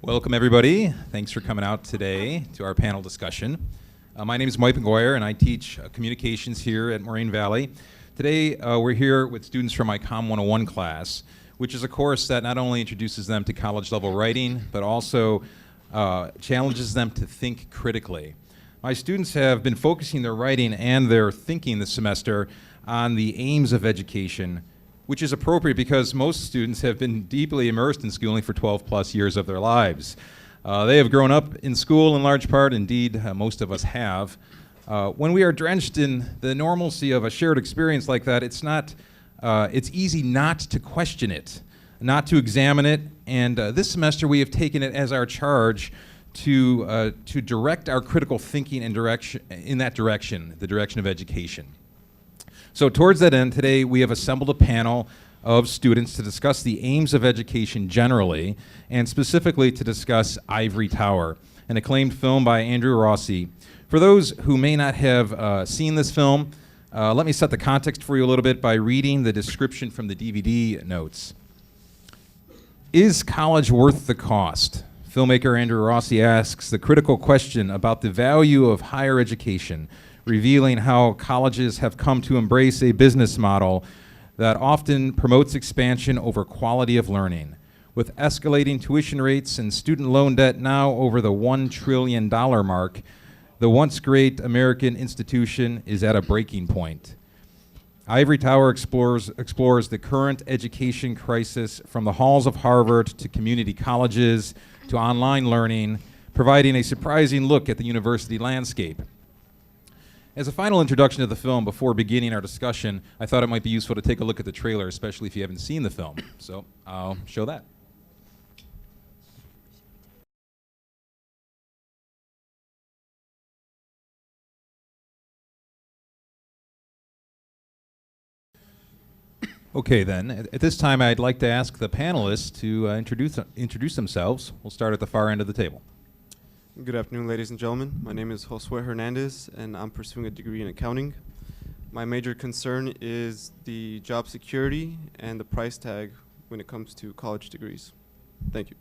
Welcome, everybody. Thanks for coming out today to our panel discussion. My name is Mike McGuire, and I teach communications here at Moraine Valley. Today, we're here with students from my Com 101 class, which is a course that not only introduces them to college-level writing, but also challenges them to think critically. My students have been focusing their writing and their thinking this semester on the aims of education, which is appropriate because most students have been deeply immersed in schooling for 12 plus years of their lives. They have grown up in school in large part, indeed most of us have. When we are drenched in the normalcy of a shared experience like that, it's easy not to question it, not to examine it, and this semester we have taken it as our charge to direct our critical thinking in that direction, the direction of education. So towards that end, today we have assembled a panel of students to discuss the aims of education generally, and specifically to discuss Ivory Tower, an acclaimed film by Andrew Rossi. For those who may not have seen this film, let me set the context for you a little bit by reading the description from the DVD notes. Is college worth the cost? Filmmaker Andrew Rossi asks the critical question about the value of higher education, revealing how colleges have come to embrace a business model that often promotes expansion over quality of learning. With escalating tuition rates and student loan debt now over the $1 trillion mark, the once great American institution is at a breaking point. Ivory Tower explores the current education crisis from the halls of Harvard to community colleges to online learning, providing a surprising look at the university landscape. As a final introduction to the film before beginning our discussion, I thought it might be useful to take a look at the trailer, especially if you haven't seen the film. So I'll show that. Okay, then. At this time, I'd like to ask the panelists to introduce themselves. We'll start at the far end of the table. Good afternoon, ladies and gentlemen. My name is Josue Hernandez, and I'm pursuing a degree in accounting. My major concern is the job security and the price tag when it comes to college degrees. Thank you.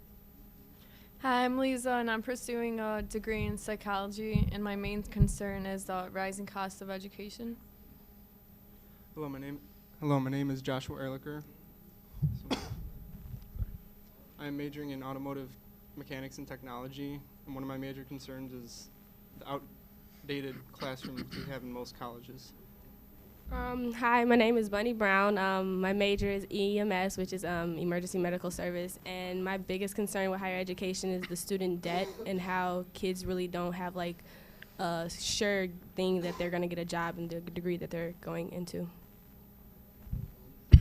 Hi, I'm Lisa, and I'm pursuing a degree in psychology, and my main concern is the rising cost of education. Hello, my name is Joshua Ehrlicher. I am majoring in automotive mechanics and technology, and one of my major concerns is the outdated classrooms we have in most colleges. Hi, my name is Bunny Brown. My major is EMS, which is Emergency Medical Service, and my biggest concern with higher education is the student debt and how kids really don't have like a sure thing that they're going to get a job in the degree that they're going into.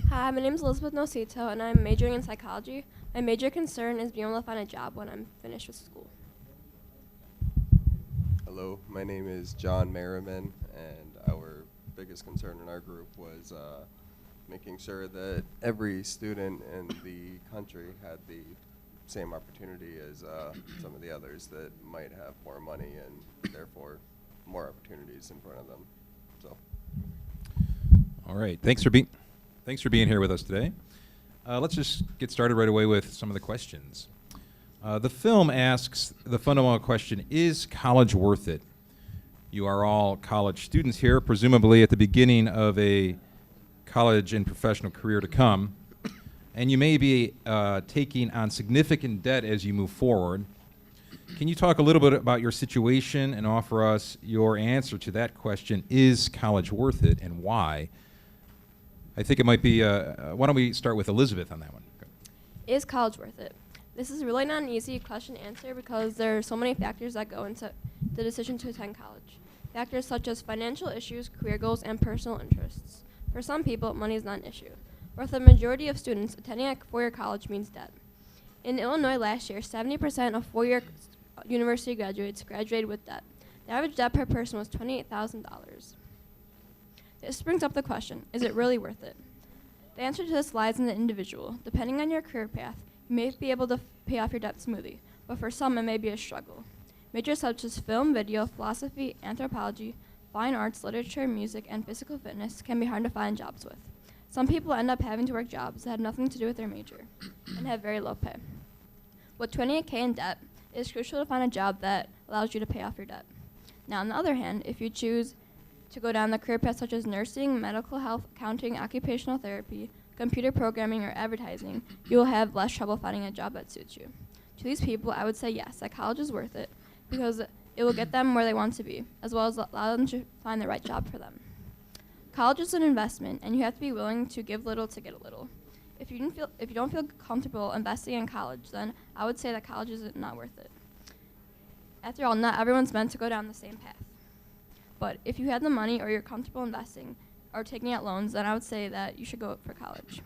Hi, my name is Elizabeth Nocito, and I'm majoring in psychology. My major concern is being able to find a job when I'm finished with school. Hello, my name is John Merriman, and our biggest concern in our group was making sure that every student in the country had the same opportunity as some of the others that might have more money and therefore more opportunities in front of them. So. All right, thanks for being here with us today. Let's just get started right away with some of the questions. The film asks the fundamental question, is college worth it? You are all college students here, presumably at the beginning of a college and professional career to come, and you may be taking on significant debt as you move forward. Can you talk a little bit about your situation and offer us your answer to that question, is college worth it, and why? I think it might be, why don't we start with Elizabeth on that one? Is college worth it? This is really not an easy question to answer because there are so many factors that go into the decision to attend college. Factors such as financial issues, career goals, and personal interests. For some people, money is not an issue. For the majority of students, attending a four-year college means debt. In Illinois last year, 70% of four-year university graduates graduated with debt. The average debt per person was $28,000. This brings up the question, is it really worth it? The answer to this lies in the individual. Depending on your career path, you may be able to pay off your debt smoothly, but for some it may be a struggle. Majors such as film, video, philosophy, anthropology, fine arts, literature, music, and physical fitness can be hard to find jobs with. Some people end up having to work jobs that have nothing to do with their major and have very low pay. With 28K in debt, it is crucial to find a job that allows you to pay off your debt. Now, on the other hand, if you choose to go down the career path such as nursing, medical health, accounting, occupational therapy, computer programming, or advertising, you will have less trouble finding a job that suits you. To these people, I would say yes, that college is worth it because it will get them where they want to be, as well as allow them to find the right job for them. College is an investment, and you have to be willing to give little to get a little. If you don't feel comfortable investing in college, then I would say that college is not worth it. After all, not everyone's meant to go down the same path. But if you have the money or you're comfortable investing or taking out loans, then I would say that you should go for college.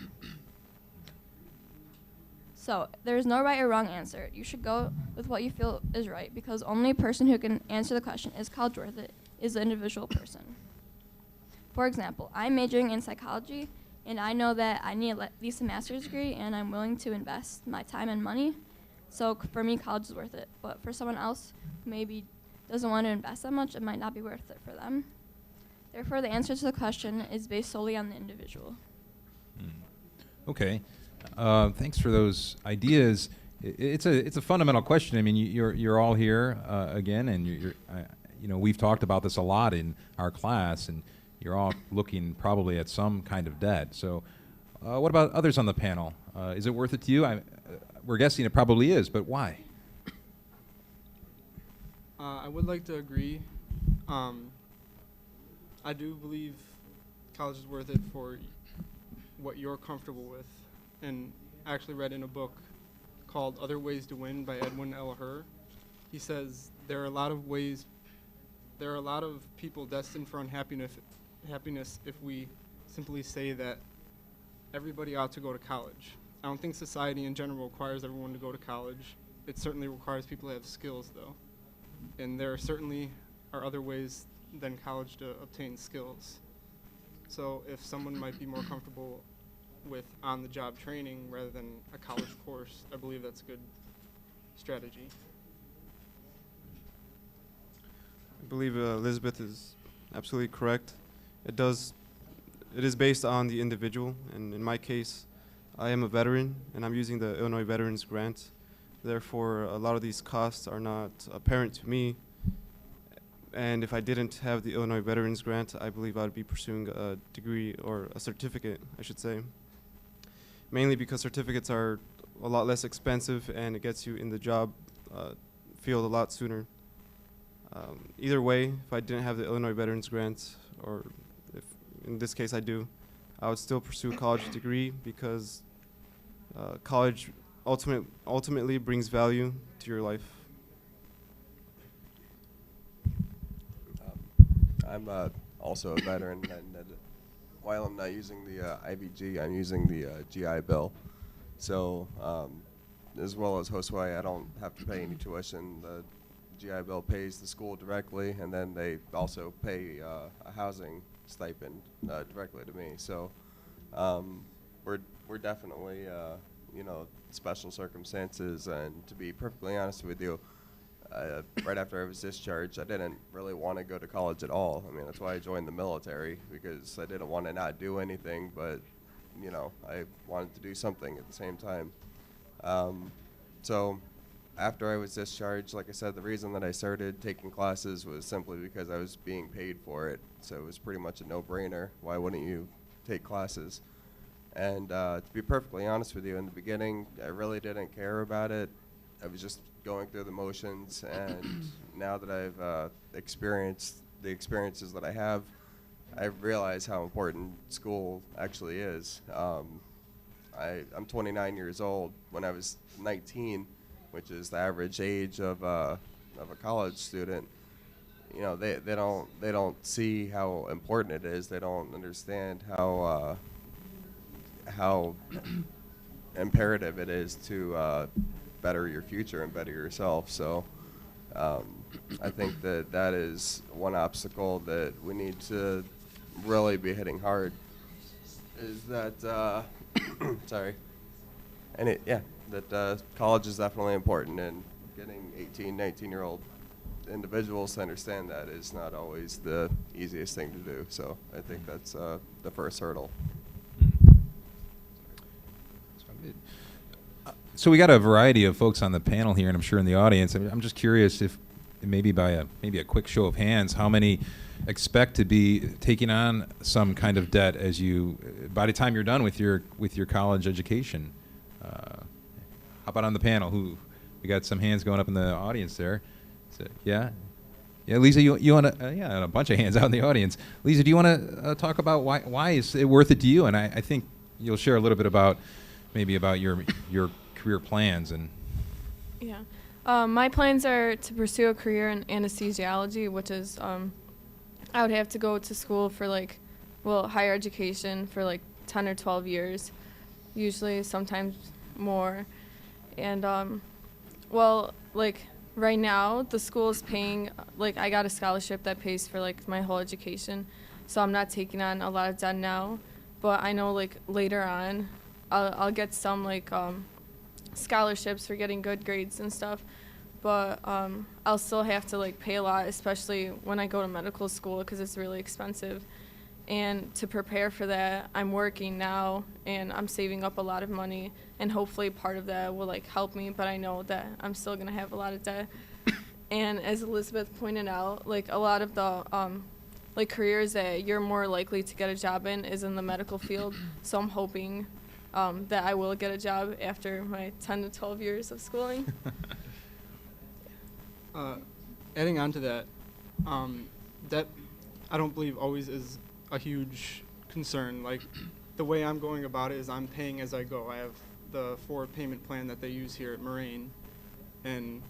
So there is no right or wrong answer. You should go with what you feel is right because only person who can answer the question, is college worth it, is the individual person. For example, I'm majoring in psychology, and I know that I need at least a master's degree, and I'm willing to invest my time and money. So for me, college is worth it. But for someone else who maybe doesn't want to invest that much, it might not be worth it for them. Therefore, the answer to the question is based solely on the individual. Okay. Thanks for those ideas. It's a fundamental question. I mean, you're all here again, and we've talked about this a lot in our class, and you're all looking probably at some kind of debt. So, what about others on the panel? Is it worth it to you? We're guessing it probably is, but why? I would like to agree. I do believe college is worth it for what you're comfortable with. And I actually read in a book called Other Ways to Win by Edwin L. Hur. He says there are a lot of people destined for unhappiness if we simply say that everybody ought to go to college. I don't think society in general requires everyone to go to college. It certainly requires people to have skills, though. And there certainly are other ways than college to obtain skills. So if someone might be more comfortable with on-the-job training rather than a college course, I believe that's a good strategy. I believe Elizabeth is absolutely correct. It is based on the individual, and in my case, I am a veteran, and I'm using the Illinois Veterans Grant. Therefore, a lot of these costs are not apparent to me. And if I didn't have the Illinois Veterans Grant, I believe I would be pursuing a degree or a certificate, I should say. Mainly because certificates are a lot less expensive and it gets you in the job field a lot sooner. Either way, if I didn't have the Illinois Veterans Grant, or if in this case I do, I would still pursue a college degree because college ultimately brings value to your life. I'm also a veteran, and while I'm not using the IVG, I'm using the GI Bill. So, as well as Josue, I don't have to pay any tuition. The GI Bill pays the school directly, and then they also pay a housing stipend directly to me. So, we're definitely special circumstances, and to be perfectly honest with you, right after I was discharged, I didn't really want to go to college at all. I mean, that's why I joined the military, because I didn't want to not do anything, but, I wanted to do something at the same time. So after I was discharged, like I said, the reason that I started taking classes was simply because I was being paid for it. So it was pretty much a no-brainer. Why wouldn't you take classes? And to be perfectly honest with you, in the beginning, I really didn't care about it. I was just going through the motions, and now that I've experienced the experiences that I have, I realize how important school actually is. I'm 29 years old. When I was 19, which is the average age of a college student, they don't see how important it is. They don't understand how imperative it is to better your future and better yourself. So I think that is one obstacle that we need to really be hitting hard, is that sorry, and that college is definitely important, and getting 18, 19-year-old individuals to understand that is not always the easiest thing to do. So I think that's the first hurdle. So we got a variety of folks on the panel here, and I'm sure in the audience. I'm just curious if maybe by a quick show of hands, how many expect to be taking on some kind of debt as you by the time you're done with your college education. How about on the panel? Who we got some hands going up in the audience there? So, yeah. Yeah, Lisa, you want to, yeah, a bunch of hands out in the audience. Lisa, do you want to talk about why is it worth it to you? And I think you'll share a little bit about maybe about your career plans and. Yeah. My plans are to pursue a career in anesthesiology, which is I would have to go to school for higher education for 10 or 12 years, usually, sometimes more. And right now the school is paying, I got a scholarship that pays for my whole education, so I'm not taking on a lot of debt now. But I know later on I'll get some scholarships for getting good grades and stuff, but I'll still have to pay a lot, especially when I go to medical school, because it's really expensive. And to prepare for that, I'm working now and I'm saving up a lot of money, and hopefully part of that will help me, but I know that I'm still gonna have a lot of debt. And as Elizabeth pointed out, a lot of the careers that you're more likely to get a job in is in the medical field, so I'm hoping that I will get a job after my 10 to 12 years of schooling. Adding on to that, debt I don't believe always is a huge concern. The way I'm going about it is I'm paying as I go. I have the forward payment plan that they use here at Moraine, and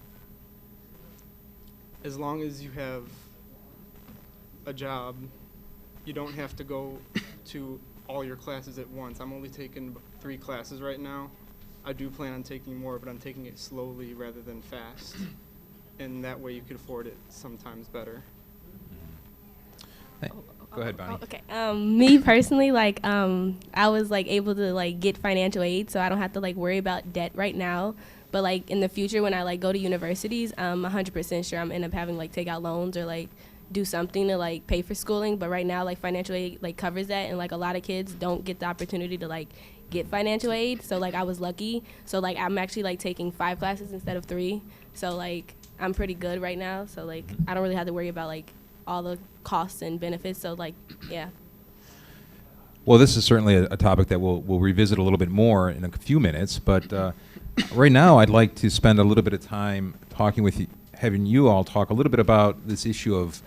as long as you have a job, you don't have to go to all your classes at once. I'm only taking 3 classes right now. I do plan on taking more, but I'm taking it slowly rather than fast. And that way you could afford it sometimes better. Go ahead, Bonnie. Okay. Me personally, I was able to get financial aid, so I don't have to worry about debt right now. But in the future, when I go to universities, I'm 100% sure I'm end up having take out loans or do something to pay for schooling. But right now, financial aid covers that, and a lot of kids don't get the opportunity to get financial aid. So I was lucky. So I'm actually taking 5 classes instead of 3. So I'm pretty good right now. So I don't really have to worry about all the costs and benefits. So yeah. Well, this is certainly a topic that we'll revisit a little bit more in a few minutes. But right now, I'd like to spend a little bit of time talking with you, having you all talk a little bit about this issue of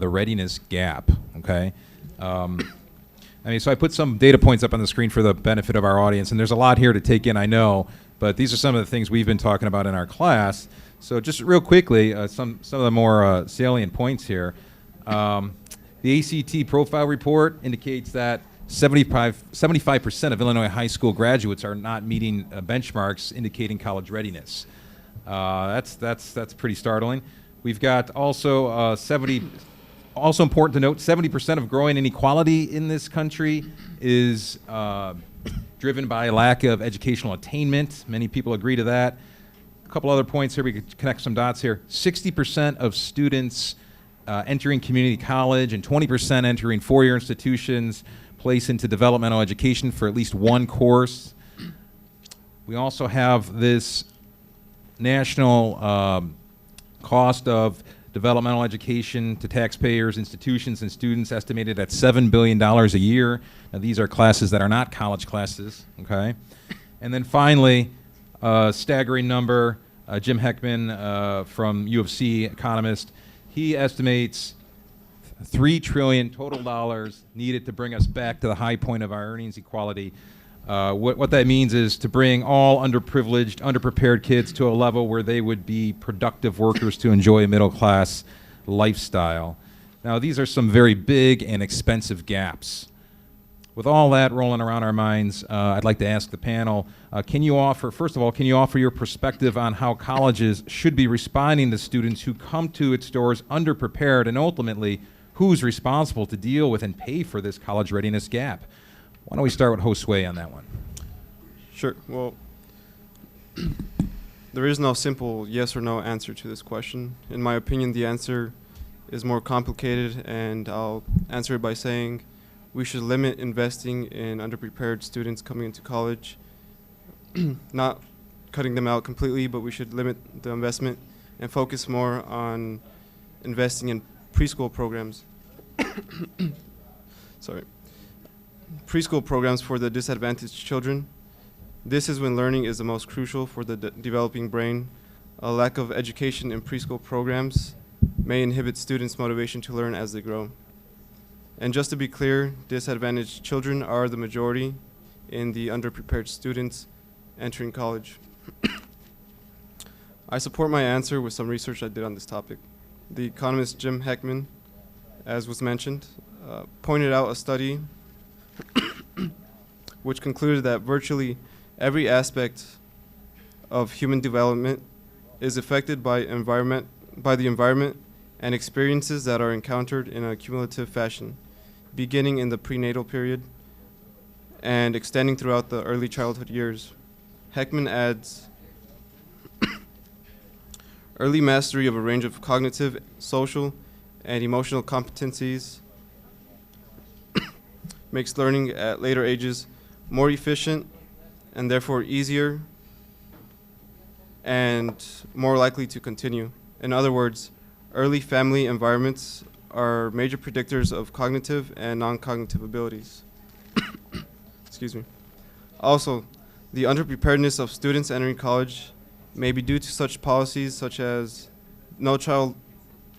the readiness gap. Okay. So I put some data points up on the screen for the benefit of our audience, and there's a lot here to take in, I know, but these are some of the things we've been talking about in our class. So just real quickly, some of the more salient points here. The ACT profile report indicates that 75% of Illinois high school graduates are not meeting benchmarks indicating college readiness. That's pretty startling. We've got also also important to note, 70% of growing inequality in this country is driven by lack of educational attainment. Many people agree to that. A couple other points here, we could connect some dots here. 60% of students entering community college and 20% entering 4-year institutions place into developmental education for at least one course. We also have this national cost of developmental education to taxpayers, institutions, and students estimated at $7 billion a year. Now, these are classes that are not college classes, okay? And then finally, staggering number, Jim Heckman from U of C, economist, he estimates $3 trillion total dollars needed to bring us back to the high point of our earnings equality. What that means is to bring all underprivileged, underprepared kids to a level where they would be productive workers to enjoy a middle-class lifestyle. Now, these are some very big and expensive gaps. With all that rolling around our minds, I'd like to ask the panel, first of all, can you offer your perspective on how colleges should be responding to students who come to its doors underprepared, and ultimately, who's responsible to deal with and pay for this college readiness gap? Why don't we start with Josue on that one? Sure. Well, there is no simple yes or no answer to this question. In my opinion, the answer is more complicated, and I'll answer it by saying we should limit investing in underprepared students coming into college. Not cutting them out completely, but we should limit the investment and focus more on investing in preschool programs. Sorry. Preschool programs for the disadvantaged children. This is when learning is the most crucial for the developing brain. A lack of education in preschool programs may inhibit students' motivation to learn as they grow. And just to be clear, disadvantaged children are the majority in the underprepared students entering college. I support my answer with some research I did on this topic. The economist Jim Heckman, as was mentioned, pointed out a study which concluded that virtually every aspect of human development is affected by the environment and experiences that are encountered in a cumulative fashion, beginning in the prenatal period and extending throughout the early childhood years. Heckman adds, early mastery of a range of cognitive, social, and emotional competencies makes learning at later ages more efficient and therefore easier and more likely to continue. In other words, early family environments are major predictors of cognitive and non-cognitive abilities. Excuse me. Also, the underpreparedness of students entering college may be due to such policies such as No Child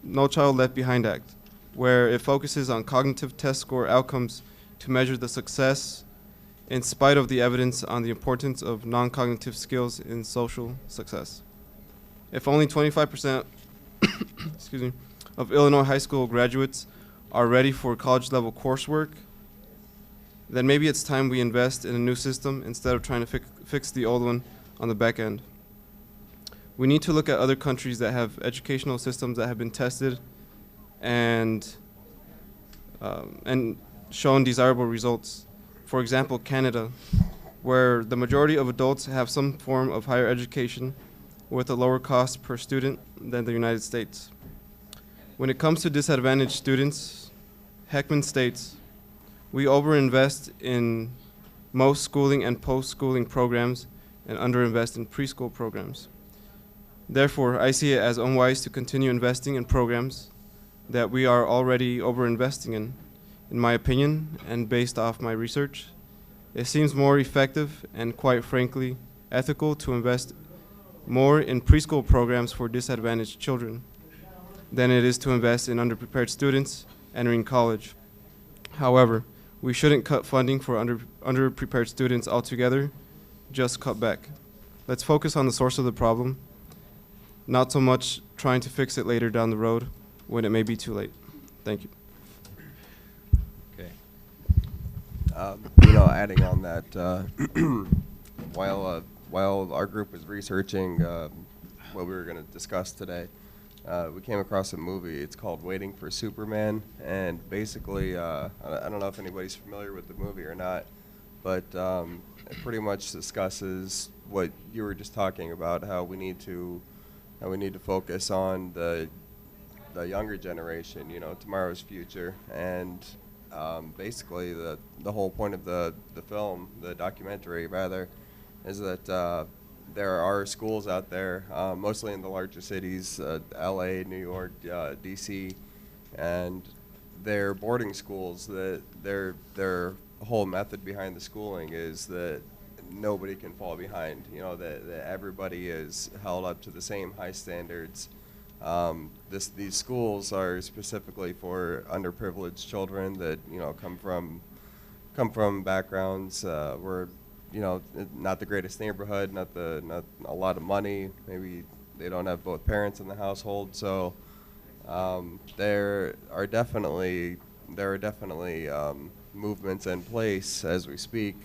Left Behind Act, where it focuses on cognitive test score outcomes to measure the success in spite of the evidence on the importance of non-cognitive skills in social success. If only 25% excuse me, of Illinois high school graduates are ready for college-level coursework, then maybe it's time we invest in a new system instead of trying to fix the old one on the back end. We need to look at other countries that have educational systems that have been tested and shown desirable results. For example, Canada, where the majority of adults have some form of higher education with a lower cost per student than the United States. When it comes to disadvantaged students, Heckman states, we overinvest in most schooling and post-schooling programs and underinvest in preschool programs. Therefore, I see it as unwise to continue investing in programs that we are already overinvesting in. In my opinion, and based off my research, it seems more effective and, quite frankly, ethical to invest more in preschool programs for disadvantaged children than it is to invest in underprepared students entering college. However, we shouldn't cut funding for underprepared students altogether, just cut back. Let's focus on the source of the problem, not so much trying to fix it later down the road when it may be too late. Thank you. Okay. Adding on that, while our group was researching what we were going to discuss today, we came across a movie. It's called Waiting for Superman, and basically, I don't know if anybody's familiar with the movie or not, but it pretty much discusses what you were just talking about, how we need to focus on the younger generation, tomorrow's future, and basically the whole point of the film, the documentary rather, is that there are schools out there, mostly in the larger cities, LA, New York, DC, and they're boarding schools that their whole method behind the schooling is that nobody can fall behind, that everybody is held up to the same high standards. These schools are specifically for underprivileged children that come from backgrounds where not the greatest neighborhood, not a lot of money. Maybe they don't have both parents in the household. So there are definitely movements in place as we speak.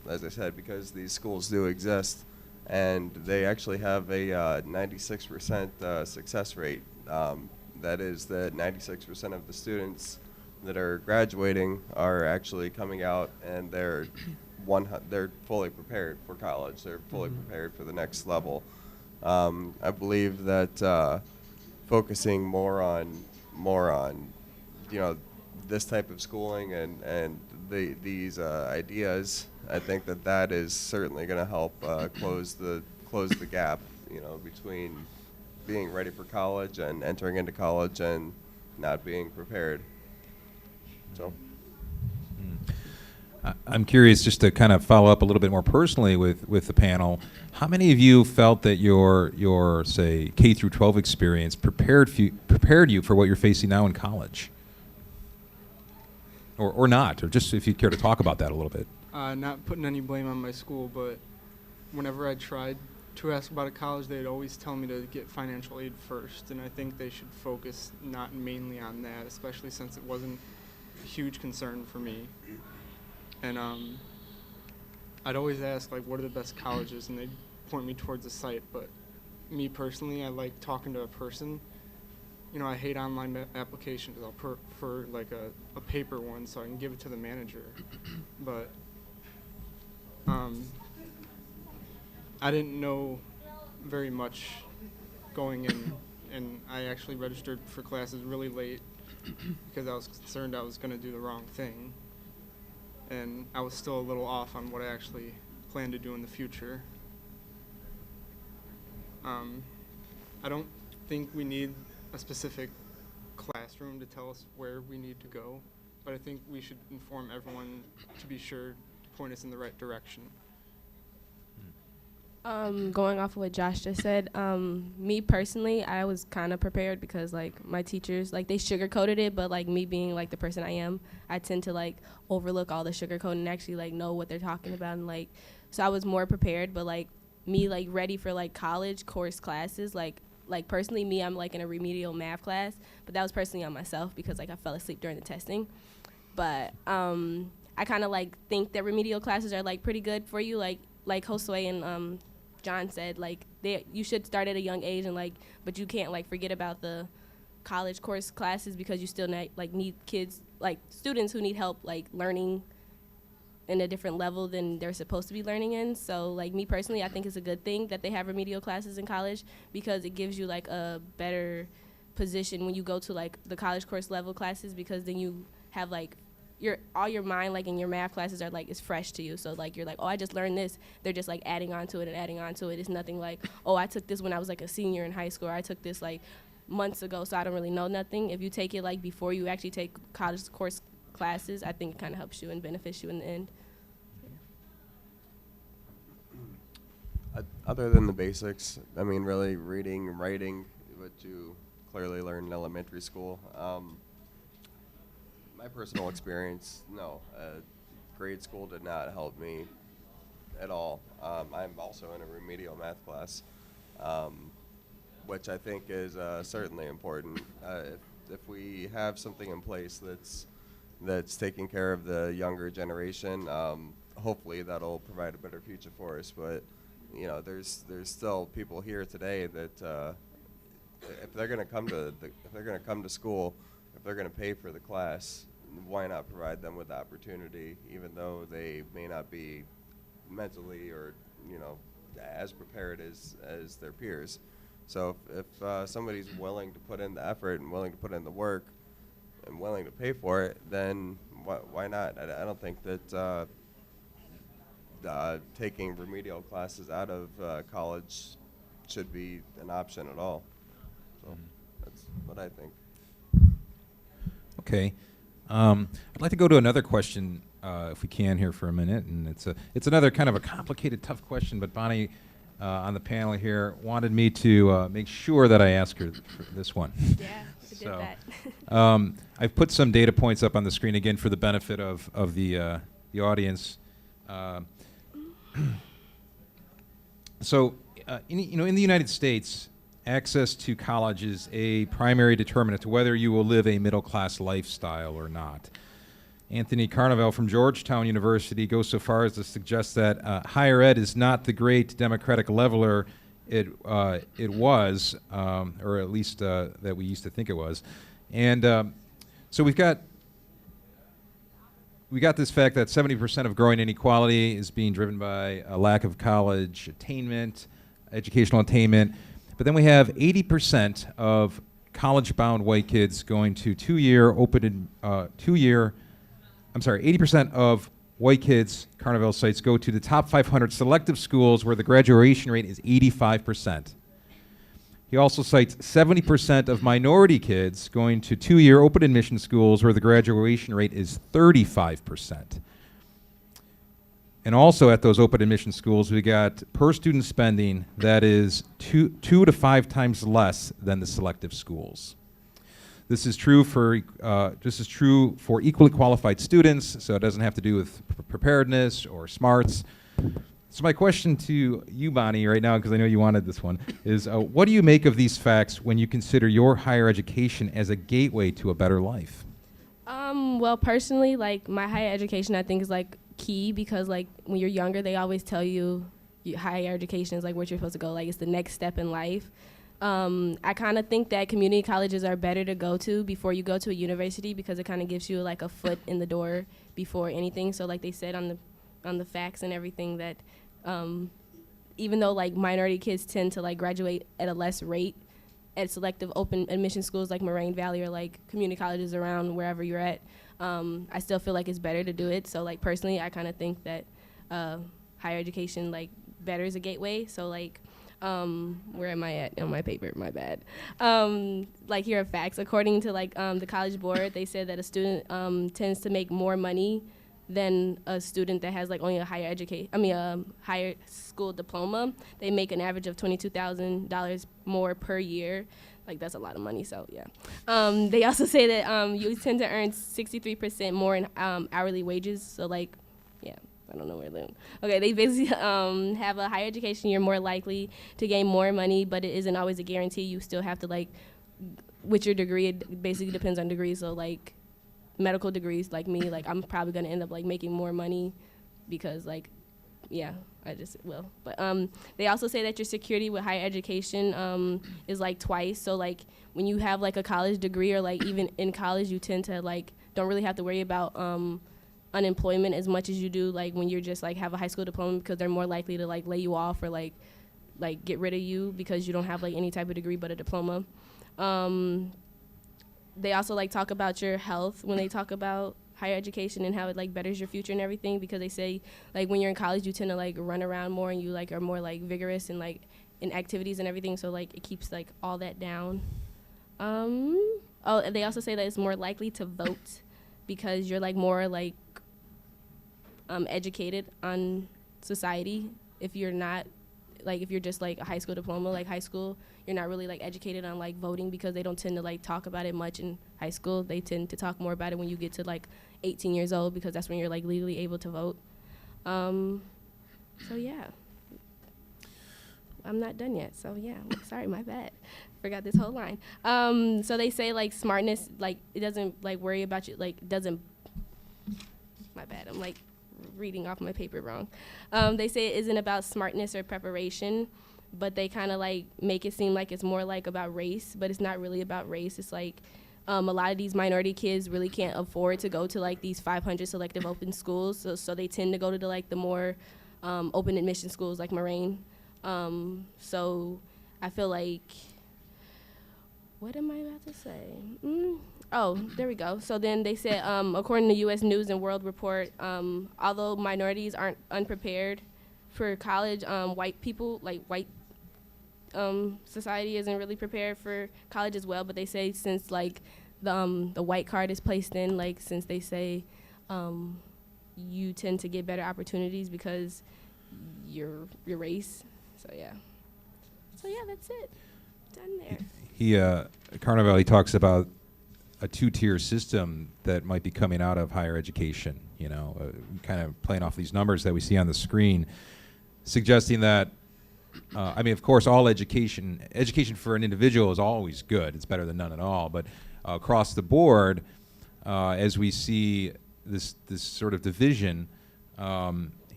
As I said, because these schools do exist, and they actually have a 96% success rate. That is that 96% of the students that are graduating are actually coming out and they're fully prepared for college. They're fully prepared for the next level. I believe that focusing more on this type of schooling and these ideas I think that that is certainly going to help close the gap, between being ready for college and entering into college and not being prepared. So. I'm curious, just to kind of follow up a little bit more personally with the panel, how many of you felt that your say K through 12 experience prepared you for what you're facing now in college, or not, or just if you care to talk about that a little bit? Not putting any blame on my school, but whenever I tried to ask about a college, they'd always tell me to get financial aid first, and I think they should focus not mainly on that, especially since it wasn't a huge concern for me. And I'd always ask, like, what are the best colleges, and they'd point me towards a site. But me personally, I like talking to a person. I hate online applications. I'll prefer like a paper one so I can give it to the manager. But I didn't know very much going in, and I actually registered for classes really late because I was concerned I was going to do the wrong thing. And I was still a little off on what I actually plan to do in the future. I don't think we need a specific classroom to tell us where we need to go, but I think we should inform everyone to be sure to point us in the right direction. Going off of what Josh just said, me personally, I was kind of prepared because, like, my teachers, like, they sugar-coated it, but, like, me being, like, the person I am, I tend to, like, overlook all the sugar-coat and actually, like, know what they're talking about. And, like, so I was more prepared, but, like, me, like, ready for, like, college course classes, like personally, me, I'm, like, in a remedial math class, but that was personally on myself because, like, I fell asleep during the testing. But I kind of, like, think that remedial classes are, like, pretty good for you, like Josue and John said, like, you should start at a young age, and, like, but you can't, like, forget about the college course classes because you still need kids, like, students who need help, like, learning in a different level than they're supposed to be learning in. So, like, me personally, I think it's a good thing that they have remedial classes in college because it gives you, like, a better position when you go to, like, the college course level classes, because then you have, like, all your mind, like, in your math classes are, like, is fresh to you. So, like, you're like, oh, I just learned this. They're just, like, adding on to it and adding on to it. It's nothing like, oh, I took this when I was, like, a senior in high school, or I took this, like, months ago, so I don't really know nothing. If you take it, like, before you actually take college course classes, I think it kind of helps you and benefits you in the end. Other than the basics, I mean, really reading and writing, what you clearly learned in elementary school. My personal experience, no. Grade school did not help me at all. I'm also in a remedial math class, which I think is certainly important. If we have something in place that's taking care of the younger generation, hopefully that'll provide a better future for us. But there's still people here today that if they're going to come to school, if they're going to pay for the class, why not provide them with the opportunity, even though they may not be mentally or as prepared as their peers. So if somebody's willing to put in the effort and willing to put in the work and willing to pay for it, then why not? I don't think that taking remedial classes out of college should be an option at all. So that's what I think. Okay. I'd like to go to another question, if we can, here for a minute, and it's another kind of a complicated, tough question. But Bonnie, on the panel here, wanted me to make sure that I ask her this one. Yeah, I did that. I've put some data points up on the screen again for the benefit of the audience. So, in the United States, access to college is a primary determinant to whether you will live a middle-class lifestyle or not. Anthony Carnevale from Georgetown University goes so far as to suggest that higher ed is not the great democratic leveler it was, or at least that we used to think it was. And so we got this fact that 70% of growing inequality is being driven by a lack of college attainment, educational attainment. But then we have 80% of college-bound white kids going to 80% of white kids, Carnival cites, go to the top 500 selective schools where the graduation rate is 85%. He also cites 70% of minority kids going to two-year open admission schools where the graduation rate is 35%. And also at those open admission schools, we got per student spending that is two to 5 times less than the selective schools. This is true for equally qualified students, so it doesn't have to do with preparedness or smarts. So my question to you, Bonnie, right now, because I know you wanted this one, is what do you make of these facts when you consider your higher education as a gateway to a better life? Well, personally, like, my higher education, I think, is, like, key because, like, when you're younger, they always tell you higher education is, like, where you're supposed to go. Like, it's the next step in life. I kind of think that community colleges are better to go to before you go to a university because it kind of gives you, like, a foot in the door before anything. So, like they said on the facts and everything that even though, like, minority kids tend to, like, graduate at a less rate at selective open admission schools like Moraine Valley or, like, community colleges around wherever you're at, I still feel like it's better to do it. So, like, personally, I kind of think that higher education, like, betters a gateway. So, like, where am I at on my paper? My bad. Like, here are facts. According to, like, the College Board, they said that a student tends to make more money than a student that has, like, only a higher school diploma. They make an average of $22,000 more per year. Like, that's a lot of money, so yeah. They also say that you tend to earn 63% more in hourly wages, so, like, yeah, I don't know where they're. Okay, they basically have a higher education, you're more likely to gain more money, but it isn't always a guarantee. You still have to, like, with your degree, it basically depends on degrees, so, like, medical degrees, like me, like, I'm probably gonna end up, like, making more money because, like, yeah, I just will. But they also say that your security with higher education is, like, twice. So, like, when you have, like, a college degree or, like, even in college, you tend to, like, don't really have to worry about unemployment as much as you do, like, when you're just, like, have a high school diploma because they're more likely to, like, lay you off or, like get rid of you because you don't have, like, any type of degree but a diploma. They also, like, talk about your health when they talk about higher education and how it, like, betters your future and everything because they say, like, when you're in college you tend to, like, run around more and you, like, are more, like, vigorous and, like, in activities and everything, so, like, it keeps, like, all that down. And they also say that it's more likely to vote because you're, like, more, like, educated on society. If you're not, like, if you're just, like, a high school diploma, like, high school, you're not really, like, educated on, like, voting because they don't tend to, like, talk about it much in high school. They tend to talk more about it when you get to, like, 18 years old because that's when you're, like, legally able to vote. So, yeah. I'm not done yet, so, yeah. Sorry, my bad. Forgot this whole line. So they say, like, smartness, like, it doesn't, like, worry about you, like, doesn't, my bad. I'm, like, reading off my paper wrong. They say it isn't about smartness or preparation, but they kind of, like, make it seem like it's more, like, about race, but it's not really about race. It's like a lot of these minority kids really can't afford to go to, like, these 500 selective open schools, so they tend to go to the, like, the more open admission schools like Moraine. So I feel like, what am I about to say? Oh, there we go. So then they said, according to U.S. News and World Report, although minorities aren't unprepared for college, white people, like, white society isn't really prepared for college as well. But they say since, like, the white card is placed in, like, since they say you tend to get better opportunities because your race. So yeah. So yeah, that's it. Done there. Carnival, he talks about a two-tier system that might be coming out of higher education, you know, kind of playing off these numbers that we see on the screen, suggesting that, I mean, of course, all education for an individual is always good. It's better than none at all. But across the board, as we see this sort of division,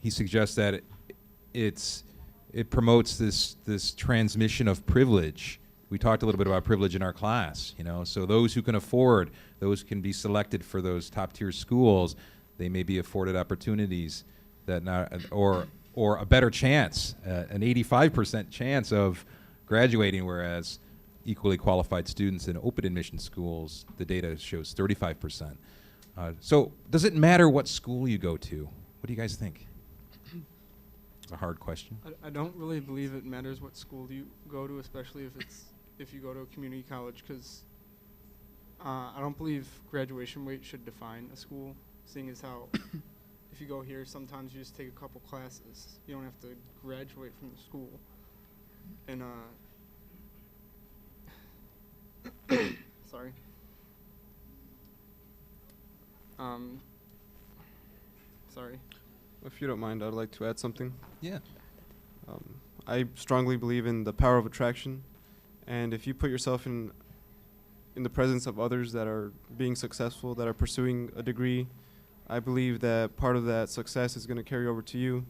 he suggests that it promotes this transmission of privilege. We talked a little bit about privilege in our class, you know. So those who can afford, those can be selected for those top-tier schools. They may be afforded opportunities that or a better chance, an 85% chance of graduating, whereas equally qualified students in open admission schools, the data shows 35%. So does it matter what school you go to? What do you guys think? It's a hard question. I don't really believe it matters what school you go to, especially if you go to a community college, because I don't believe graduation rate should define a school, seeing as how if you go here, sometimes you just take a couple classes. You don't have to graduate from the school. And sorry. Sorry. If you don't mind, I'd like to add something. Yeah. I strongly believe in the power of attraction, and if you put yourself in the presence of others that are being successful, that are pursuing a degree, I believe that part of that success is going to carry over to you,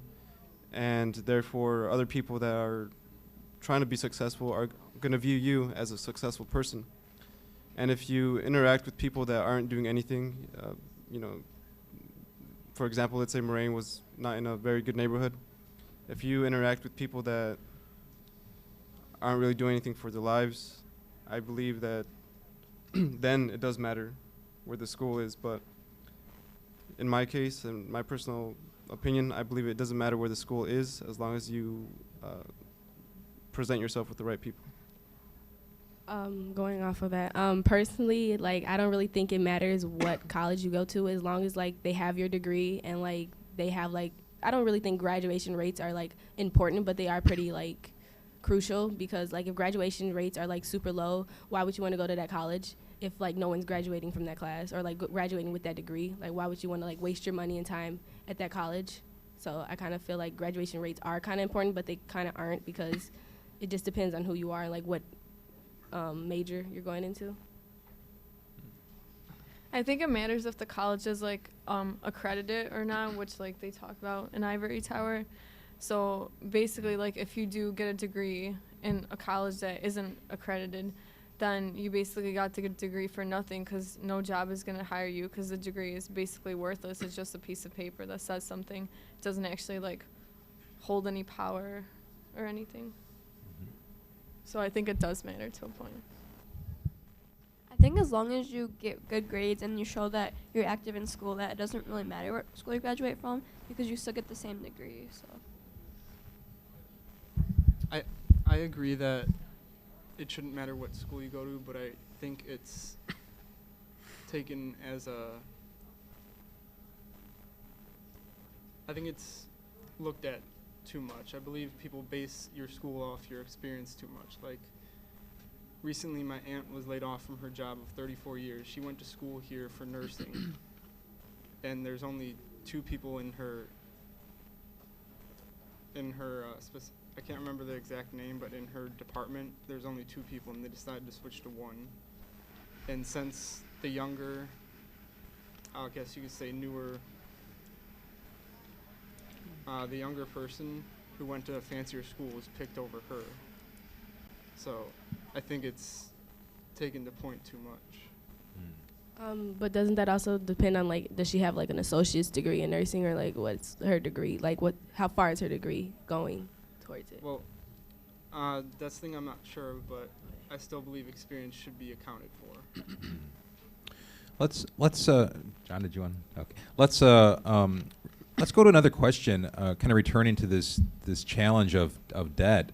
and therefore other people that are trying to be successful are going to view you as a successful person. And if you interact with people that aren't doing anything, for example, let's say Moraine was not in a very good neighborhood. If you interact with people that aren't really doing anything for their lives, I believe that then it does matter where the school is. But in my case, in my personal opinion, I believe it doesn't matter where the school is as long as you present yourself with the right people. Going off of that, personally, like, I don't really think it matters what college you go to as long as, like, they have your degree and, like, they have, like, I don't really think graduation rates are, like, important, but they are pretty, like, crucial because, like, if graduation rates are, like, super low, why would you want to go to that college if, like, no one's graduating from that class or, like, graduating with that degree? Like, why would you want to, like, waste your money and time at that college? So I kind of feel like graduation rates are kind of important, but they kind of aren't because it just depends on who you are and, like, what major you're going into. I think it matters if the college is like accredited or not, which like they talk about in Ivory Tower. So basically, like, if you do get a degree in a college that isn't accredited, then you basically got the degree for nothing because no job is going to hire you because the degree is basically worthless. It's just a piece of paper that says something. It doesn't actually like hold any power or anything. So I think it does matter to a point. I think as long as you get good grades and you show that you're active in school, that it doesn't really matter what school you graduate from because you still get the same degree. So I agree that it shouldn't matter what school you go to, but I think it's taken as I think it's looked at too much. I believe people base your school off your experience too much. Like, recently my aunt was laid off from her job of 34 years. She went to school here for nursing, and there's only 2 people in her I can't remember the exact name, but in her department, there's only 2 people, and they decided to switch to 1. And since the younger, I guess you could say newer, the younger person who went to a fancier school was picked over her. So I think it's taken to point too much. But doesn't that also depend on, like, does she have, like, an associate's degree in nursing or, like, what's her degree? Like, how far is her degree going towards it? Well, that's the thing I'm not sure of, but I still believe experience should be accounted for. Let's John, did you want? Okay. Let's go to another question, kind of returning to this challenge of debt.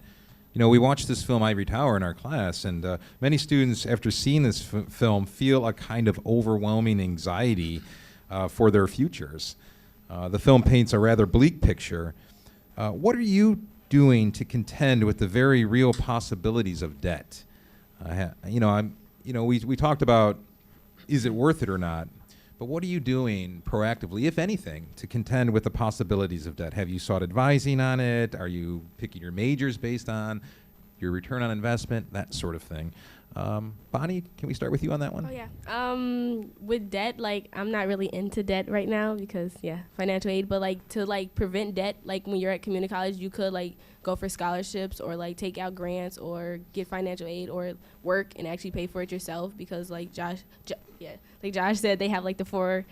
You know, we watched this film Ivory Tower in our class, and many students, after seeing this film, feel a kind of overwhelming anxiety for their futures. The film paints a rather bleak picture. What are you doing to contend with the very real possibilities of debt? We talked about, is it worth it or not? But what are you doing proactively, if anything, to contend with the possibilities of debt? Have you sought advising on it? Are you picking your majors based on your return on investment? That sort of thing. Bonnie, can we start with you on that one? Oh, yeah. With debt, like, I'm not really into debt right now because, financial aid. But, like, to, like, prevent debt, like, when you're at community college, you could, like, go for scholarships or, like, take out grants or get financial aid or work and actually pay for it yourself because, like, Josh said, they have, like, the 4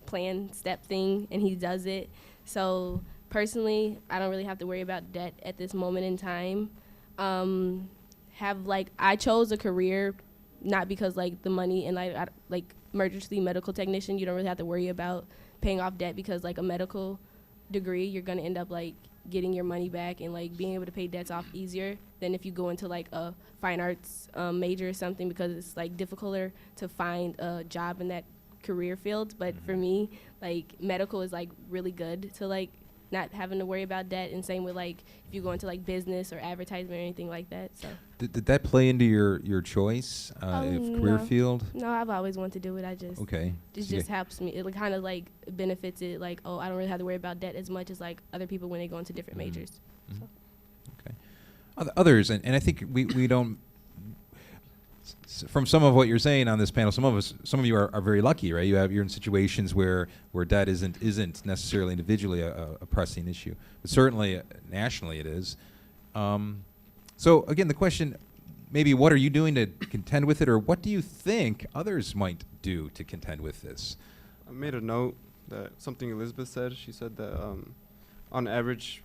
plan step thing, and he does it. So, personally, I don't really have to worry about debt at this moment in time. I chose a career not because, like, the money and like emergency medical technician, you don't really have to worry about paying off debt, because like a medical degree, you're gonna end up like getting your money back and like being able to pay debts off easier than if you go into like a fine arts major or something, because it's like difficulter to find a job in that career field. But for me, like medical is like really good to like not having to worry about debt, and same with like if you go into like business or advertisement or anything like that. So Did that play into your choice of career no. field? No, I've always wanted to do it. I just Okay. it So you- just helps me. It kind of like benefits it. Like, oh, I don't really have to worry about debt as much as like other people when they go into different Mhm. majors. Mhm. So. Okay. Others, and I think we don't. From some of what you're saying on this panel, some of you are very lucky, right? You're in situations where debt isn't necessarily individually a pressing issue, but certainly nationally it is. So again, the question, maybe what are you doing to contend with it, or what do you think others might do to contend with this? I made a note that something Elizabeth said. She said that on average,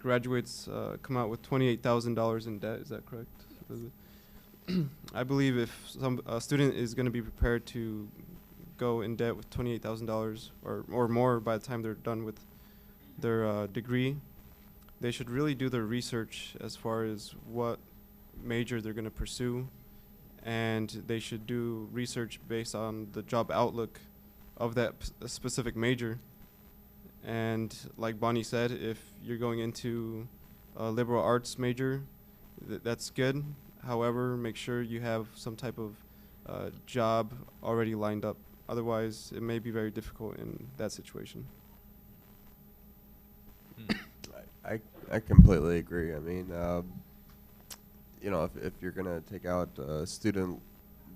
graduates come out with $28,000 in debt. Is that correct, Elizabeth? I believe if a student is going to be prepared to go in debt with $28,000 or more by the time they're done with their degree, they should really do their research as far as what major they're going to pursue, and they should do research based on the job outlook of that specific major. And like Bonnie said, if you're going into a liberal arts major, that's good. However, make sure you have some type of job already lined up. Otherwise, it may be very difficult in that situation. I completely agree. I mean, you know, if you're gonna take out a student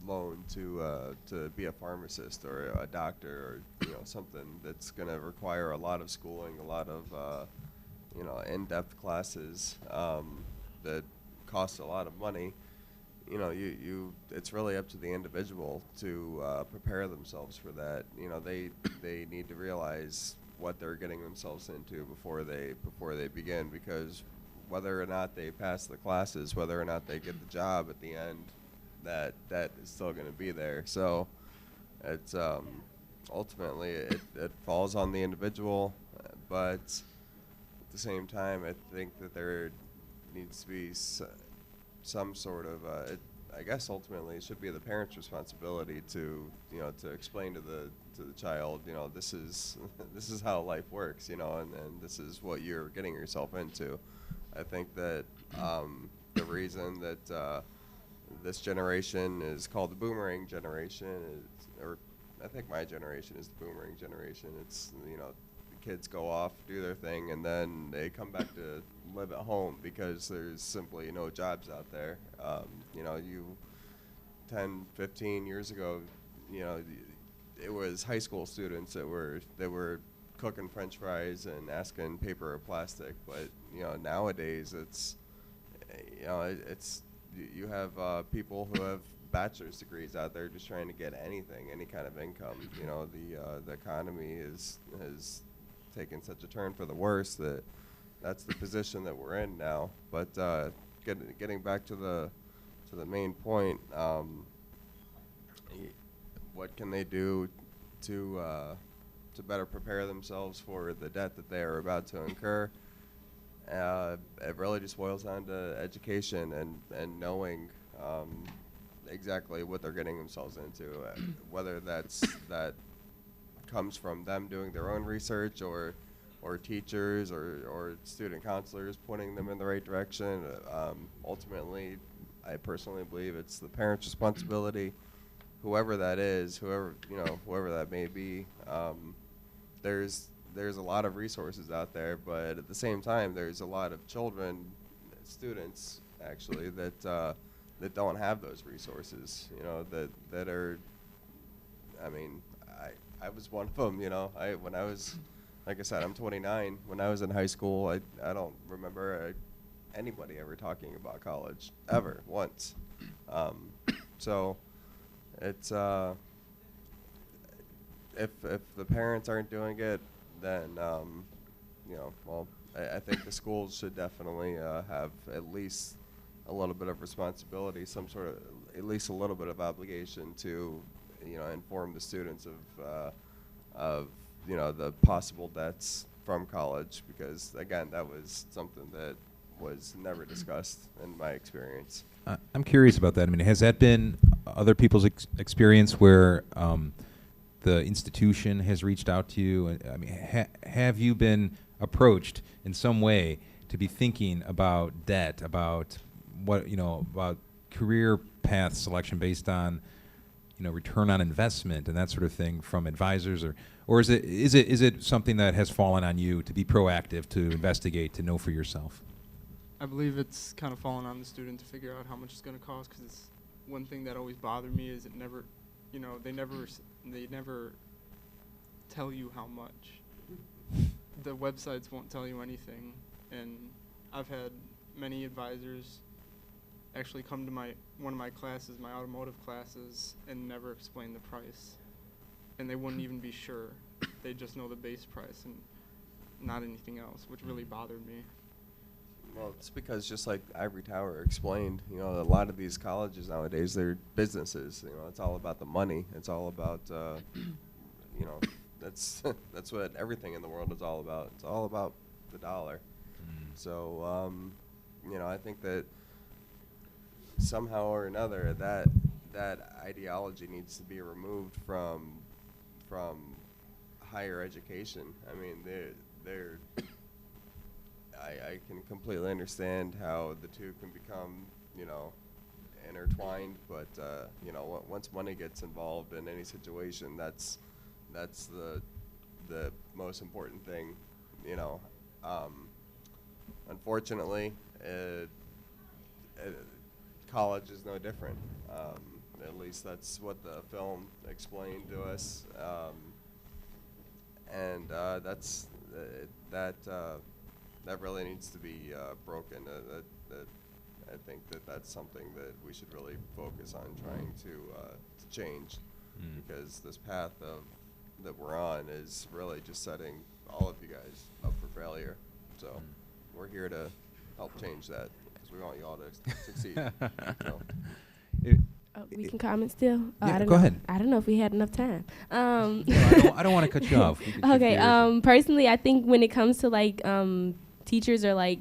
loan to be a pharmacist or a doctor or something that's gonna require a lot of schooling, a lot of in-depth classes that cost a lot of money. It's really up to the individual to prepare themselves for that. They need to realize what they're getting themselves into before they begin, because whether or not they pass the classes, whether or not they get the job at the end, that is still going to be there. So it's ultimately it falls on the individual, but at the same time, I think that there needs to be some sort of I guess ultimately it should be the parent's responsibility to explain to the child, this is how life works, and this is what you're getting yourself into. I think that the reason that this generation is called the boomerang generation or I think my generation is the boomerang generation. It's the kids go off, do their thing, and then they come back to live at home because there's simply no jobs out there. 10, 15 years ago, it was high school students that were cooking French fries and asking paper or plastic. But nowadays it's you have people who have bachelor's degrees out there just trying to get anything, any kind of income. The economy has taken such a turn for the worse that that's the position that we're in now. But getting back to the main point, what can they do to better prepare themselves for the debt that they are about to incur? It really just boils down to education and knowing exactly what they're getting themselves into, whether that comes from them doing their own research or teachers or student counselors pointing them in the right direction. Ultimately, I personally believe it's the parent's responsibility, whoever that is, whoever that may be. There's a lot of resources out there, but at the same time, there's a lot of students actually that don't have those resources. That are. I mean, I was one of them. When I was, like I said, I'm 29. When I was in high school, I don't remember anybody ever talking about college ever once. So it's if the parents aren't doing it, then I think the schools should definitely have at least a little bit of responsibility, at least a little bit of obligation to inform the students of the possible debts from college, because again, that was something that was never discussed in my experience. I'm curious about that. I mean, has that been other people's experience where the institution has reached out to you? I mean, have you been approached in some way to be thinking about debt, about about career path selection based on, return on investment and that sort of thing from advisors, or is it something that has fallen on you to be proactive, to investigate, to know for yourself? I believe it's kind of fallen on the student to figure out how much it's going to cost, because one thing that always bothered me is they never tell you how much. The websites won't tell you anything, and I've had many advisors actually come to one of my classes, my automotive classes, and never explain the price, and they wouldn't even be sure. They just know the base price and not anything else, which really bothered me. Well, it's because, just like Ivory Tower explained, a lot of these colleges nowadays, they're businesses. It's all about the money. It's all about, that's that's what everything in the world is all about. It's all about the dollar. So, I think that somehow or another that ideology needs to be removed from higher education. I mean, I can completely understand how the two can become, intertwined, but once money gets involved in any situation, that's the most important thing. Unfortunately, college is no different. At least that's what the film explained to us, and that really needs to be broken. I think that's something that we should really focus on trying to change, because this path that we're on is really just setting all of you guys up for failure. So we're here to help change that, because we want you all to succeed. So. We can comment still? Yeah, go ahead. I don't know if we had enough time. No, I don't want to cut you off. We can shift Okay. gears. Personally, I think when it comes to teachers or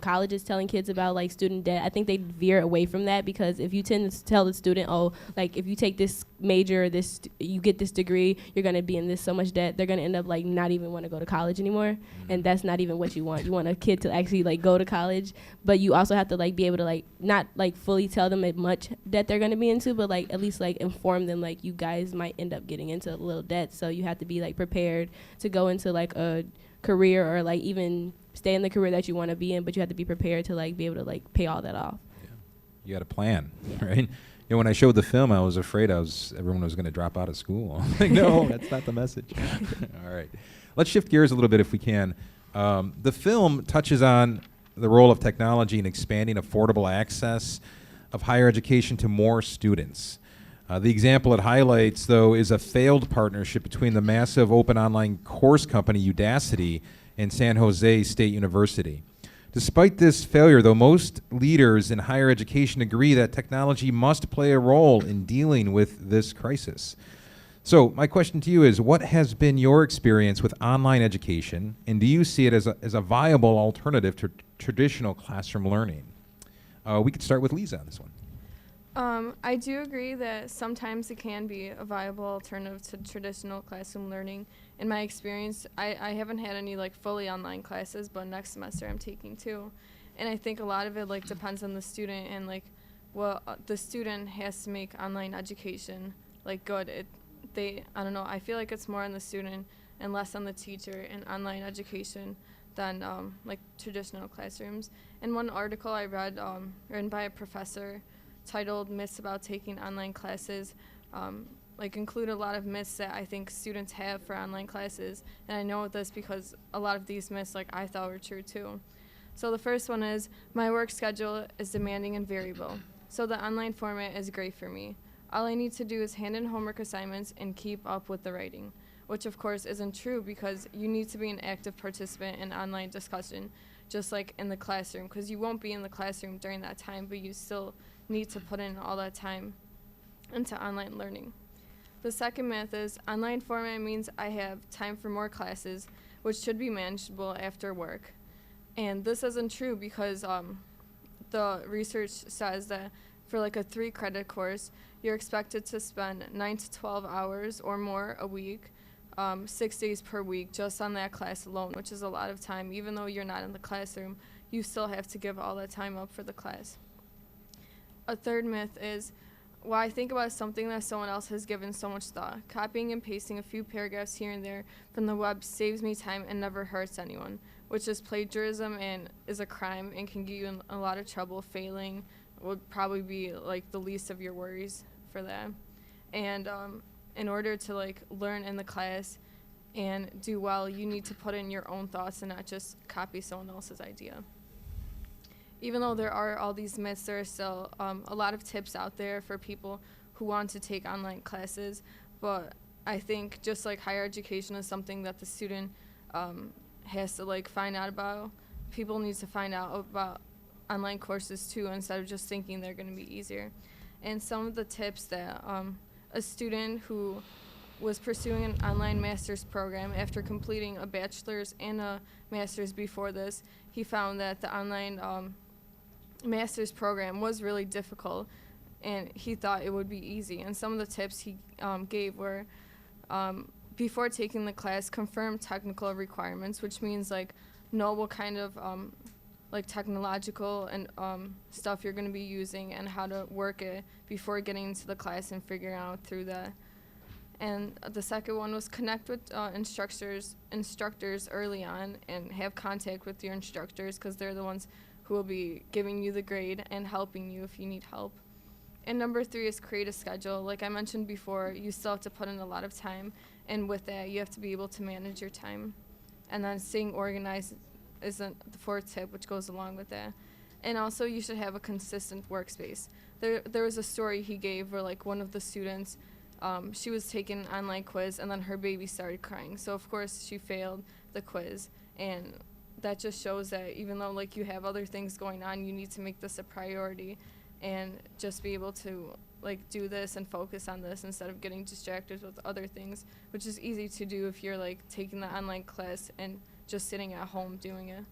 colleges telling kids about student debt, I think they veer away from that, because if you tend to tell the student, if you take this major, you get this degree, you're going to be in this so much debt, they're going to end up not even want to go to college anymore. And that's not even what you want. You want a kid to actually go to college, but you also have to be able to not fully tell them how much debt they're going to be into, but at least inform them you guys might end up getting into a little debt. So you have to be prepared to go into a career, or even stay in the career that you want to be in, but you have to be prepared to be able to pay all that off. Yeah. You got a plan, right? When I showed the film, I was afraid everyone was going to drop out of school. No, that's not the message. All right, let's shift gears a little bit if we can. The film touches on the role of technology in expanding affordable access of higher education to more students. The example it highlights, though, is a failed partnership between the massive open online course company Udacity and San Jose State University. Despite this failure, though, most leaders in higher education agree that technology must play a role in dealing with this crisis. So my question to you is, what has been your experience with online education, and do you see it as a viable alternative to traditional classroom learning? We could start with Lisa on this one. I do agree that sometimes it can be a viable alternative to traditional classroom learning. In my experience, I haven't had any fully online classes, but next semester I'm taking 2. And I think a lot of it depends on the student and the student has to make online education good. I don't know, I feel it's more on the student and less on the teacher in online education than traditional classrooms. In one article I read, written by a professor, titled Myths About Taking Online Classes, include a lot of myths that I think students have for online classes. And I know this because a lot of these myths I thought were true too. So the first one is, my work schedule is demanding and variable, so the online format is great for me. All I need to do is hand in homework assignments and keep up with the writing, which of course isn't true, because you need to be an active participant in online discussion, just like in the classroom, because you won't be in the classroom during that time, but you still need to put in all that time into online learning. The second myth is online format means I have time for more classes, which should be manageable after work. And this isn't true because the research says that for like a 3-credit course, you're expected to spend 9 to 12 hours or more a week, 6 days per week just on that class alone, which is a lot of time. Even though you're not in the classroom, you still have to give all that time up for the class. A third myth is, why think about something that someone else has given so much thought? Copying and pasting a few paragraphs here and there from the web saves me time and never hurts anyone, which is plagiarism and is a crime and can get you in a lot of trouble. Failing would probably be like the least of your worries for that. And in order to like learn in the class and do well, you need to put in your own thoughts and not just copy someone else's idea. Even though there are all these myths, there are still a lot of tips out there for people who want to take online classes. But I think just like higher education is something that the student has to like find out about. People need to find out about online courses too, instead of just thinking they're going to be easier. And some of the tips that a student who was pursuing an online master's program after completing a bachelor's and a master's before this, he found that the online master's program was really difficult, and he thought it would be easy. And some of the tips he gave were, before taking the class, confirm technical requirements, which means like know what kind of like technological and stuff you're going to be using and how to work it before getting into the class and figuring out through that. And the second one was connect with instructors early on and have contact with your instructors, because they're the ones who will be giving you the grade and helping you if you need help. And number 3 is create a schedule. Like I mentioned before, you still have to put in a lot of time, and with that, you have to be able to manage your time. And then staying organized isn't the 4th tip, which goes along with that. And also, you should have a consistent workspace. There was a story he gave where like one of the students, she was taking an online quiz, and then her baby started crying. So of course she failed the quiz, and that just shows that even though like you have other things going on, you need to make this a priority and just be able to like do this and focus on this instead of getting distracted with other things, which is easy to do if you're like taking the online class and just sitting at home doing it.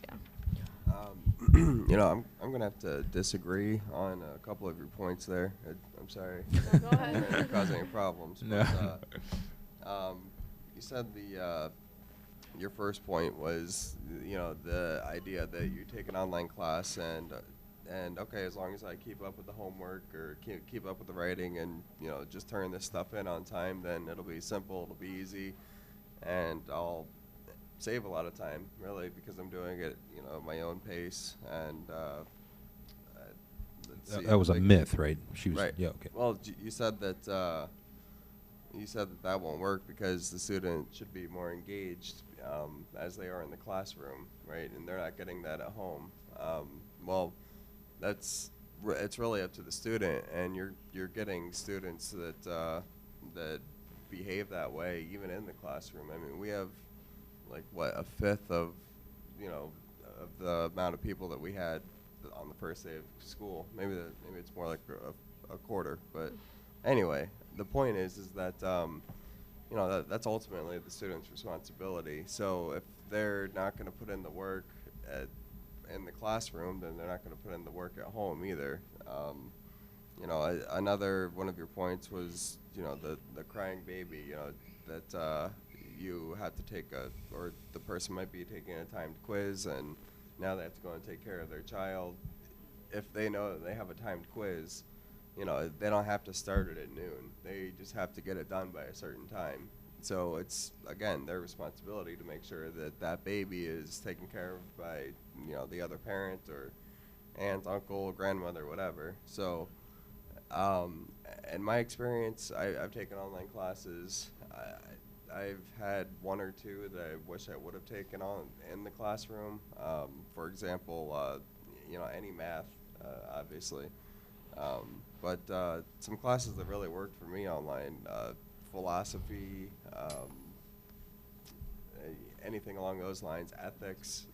Yeah. You know, I'm gonna have to disagree on a couple of your points there. I'm sorry. Go ahead. I don't wanna cause any problems. No. But, you said your first point was, you know, the idea that you take an online class and okay, as long as I keep up with the homework or keep up with the writing and, you know, just turn this stuff in on time, then it'll be simple, it'll be easy, and I'll save a lot of time, really, because I'm doing it, you know, at my own pace. And let's see, That was a like- myth, right? She was Right. Yeah. Okay. Well, you said that that won't work because the student should be more engaged as they are in the classroom, right? And they're not getting that at home. Well, it's really up to the student, and you're getting students that behave that way even in the classroom. I mean, we have like what, a fifth of, you know, of the amount of people that we had on the first day of school. Maybe it's more like a quarter, but anyway, the point is that you know, that's ultimately the student's responsibility. So if they're not going to put in the work in the classroom, then they're not going to put in the work at home either. You know, another one of your points was, you know, the crying baby. You know, that you have to take or the person might be taking a timed quiz, and now they have to go and take care of their child. If they know that they have a timed quiz, you know, they don't have to start it at noon. They just have to get it done by a certain time. So it's, again, their responsibility to make sure that that baby is taken care of by, you know, the other parent or aunt, uncle, grandmother, whatever. So in my experience, I've taken online classes. I've had one or two that I wish I would have taken on in the classroom. For example, you know, any math, obviously. But some classes that really worked for me online, philosophy, anything along those lines, ethics.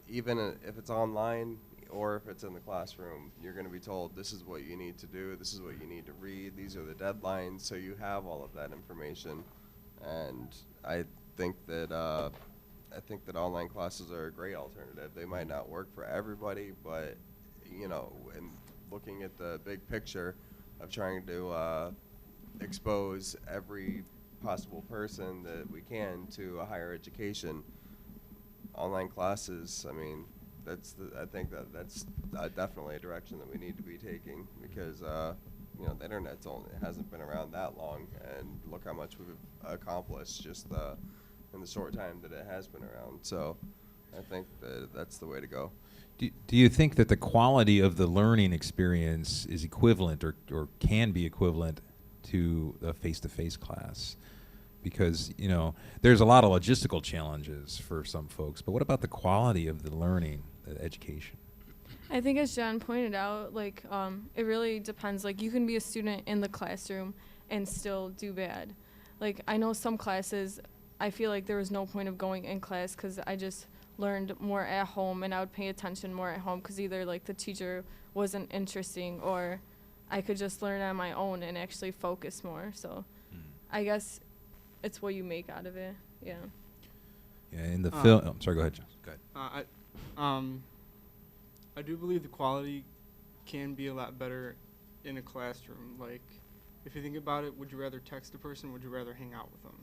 Even if it's online or if it's in the classroom, you're going to be told this is what you need to do, this is what you need to read, these are the deadlines, so you have all of that information. And I think that online classes are a great alternative. They might not work for everybody, but you know, in looking at the big picture of trying to expose every possible person that we can to a higher education, online classes, I mean, I think that's definitely a direction that we need to be taking, because you know, the internet's hasn't been around that long, and look how much we've accomplished just in the short time that it has been around. So I think that's the way to go. Do you think that the quality of the learning experience is equivalent or can be equivalent to a face-to-face class? Because, you know, there's a lot of logistical challenges for some folks, but what about the quality of the learning, the education? I think as John pointed out, like, it really depends. Like, you can be a student in the classroom and still do bad. Like, I know some classes, I feel like there was no point of going in class because I just learned more at home, and I would pay attention more at home because either, like, the teacher wasn't interesting or I could just learn on my own and actually focus more. So I guess it's what you make out of it. Yeah. Yeah, in the film, I'm sorry, go ahead, John. Go ahead. I do believe the quality can be a lot better in a classroom. Like, if you think about it, would you rather text a person, or would you rather hang out with them?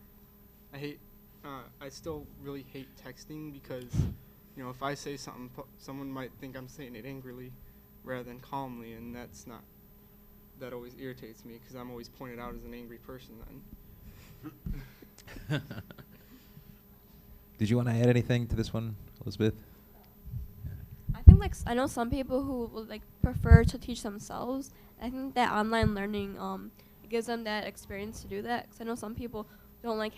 I still really hate texting because, you know, if I say something, someone might think I'm saying it angrily rather than calmly, and that always irritates me because I'm always pointed out as an angry person then. Did you want to add anything to this one, Elizabeth? I think I know some people who would prefer to teach themselves. I think that online learning it gives them that experience to do that. Because I know some people don't like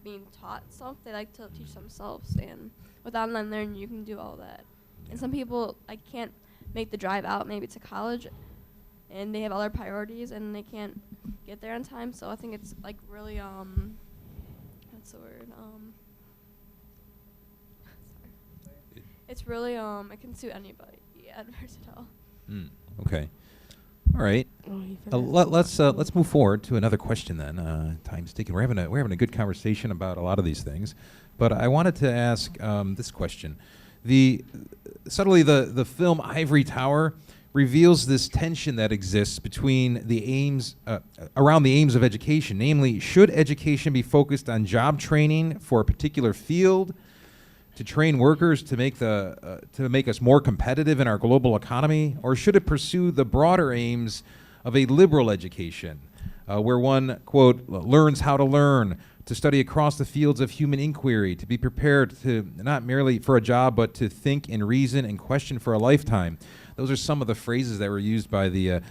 being taught stuff. They like to teach themselves. And with online learning, you can do all that. And some people can't make the drive out maybe to college, and they have other priorities and they can't get there on time. So I think it's really what's the word It's really it can suit anybody. Yeah, versatile. Okay. All right. Let's move forward to another question then. Time's ticking. We're having a good conversation about a lot of these things, but I wanted to ask this question. Subtly, the film Ivory Tower reveals this tension that exists between the aims around the aims of education. Namely, should education be focused on job training for a particular field, to train workers to make us more competitive in our global economy, or should it pursue the broader aims of a liberal education, where one, quote, learns how to learn, to study across the fields of human inquiry, to be prepared to not merely for a job, but to think and reason and question for a lifetime? Those are some of the phrases that were used by the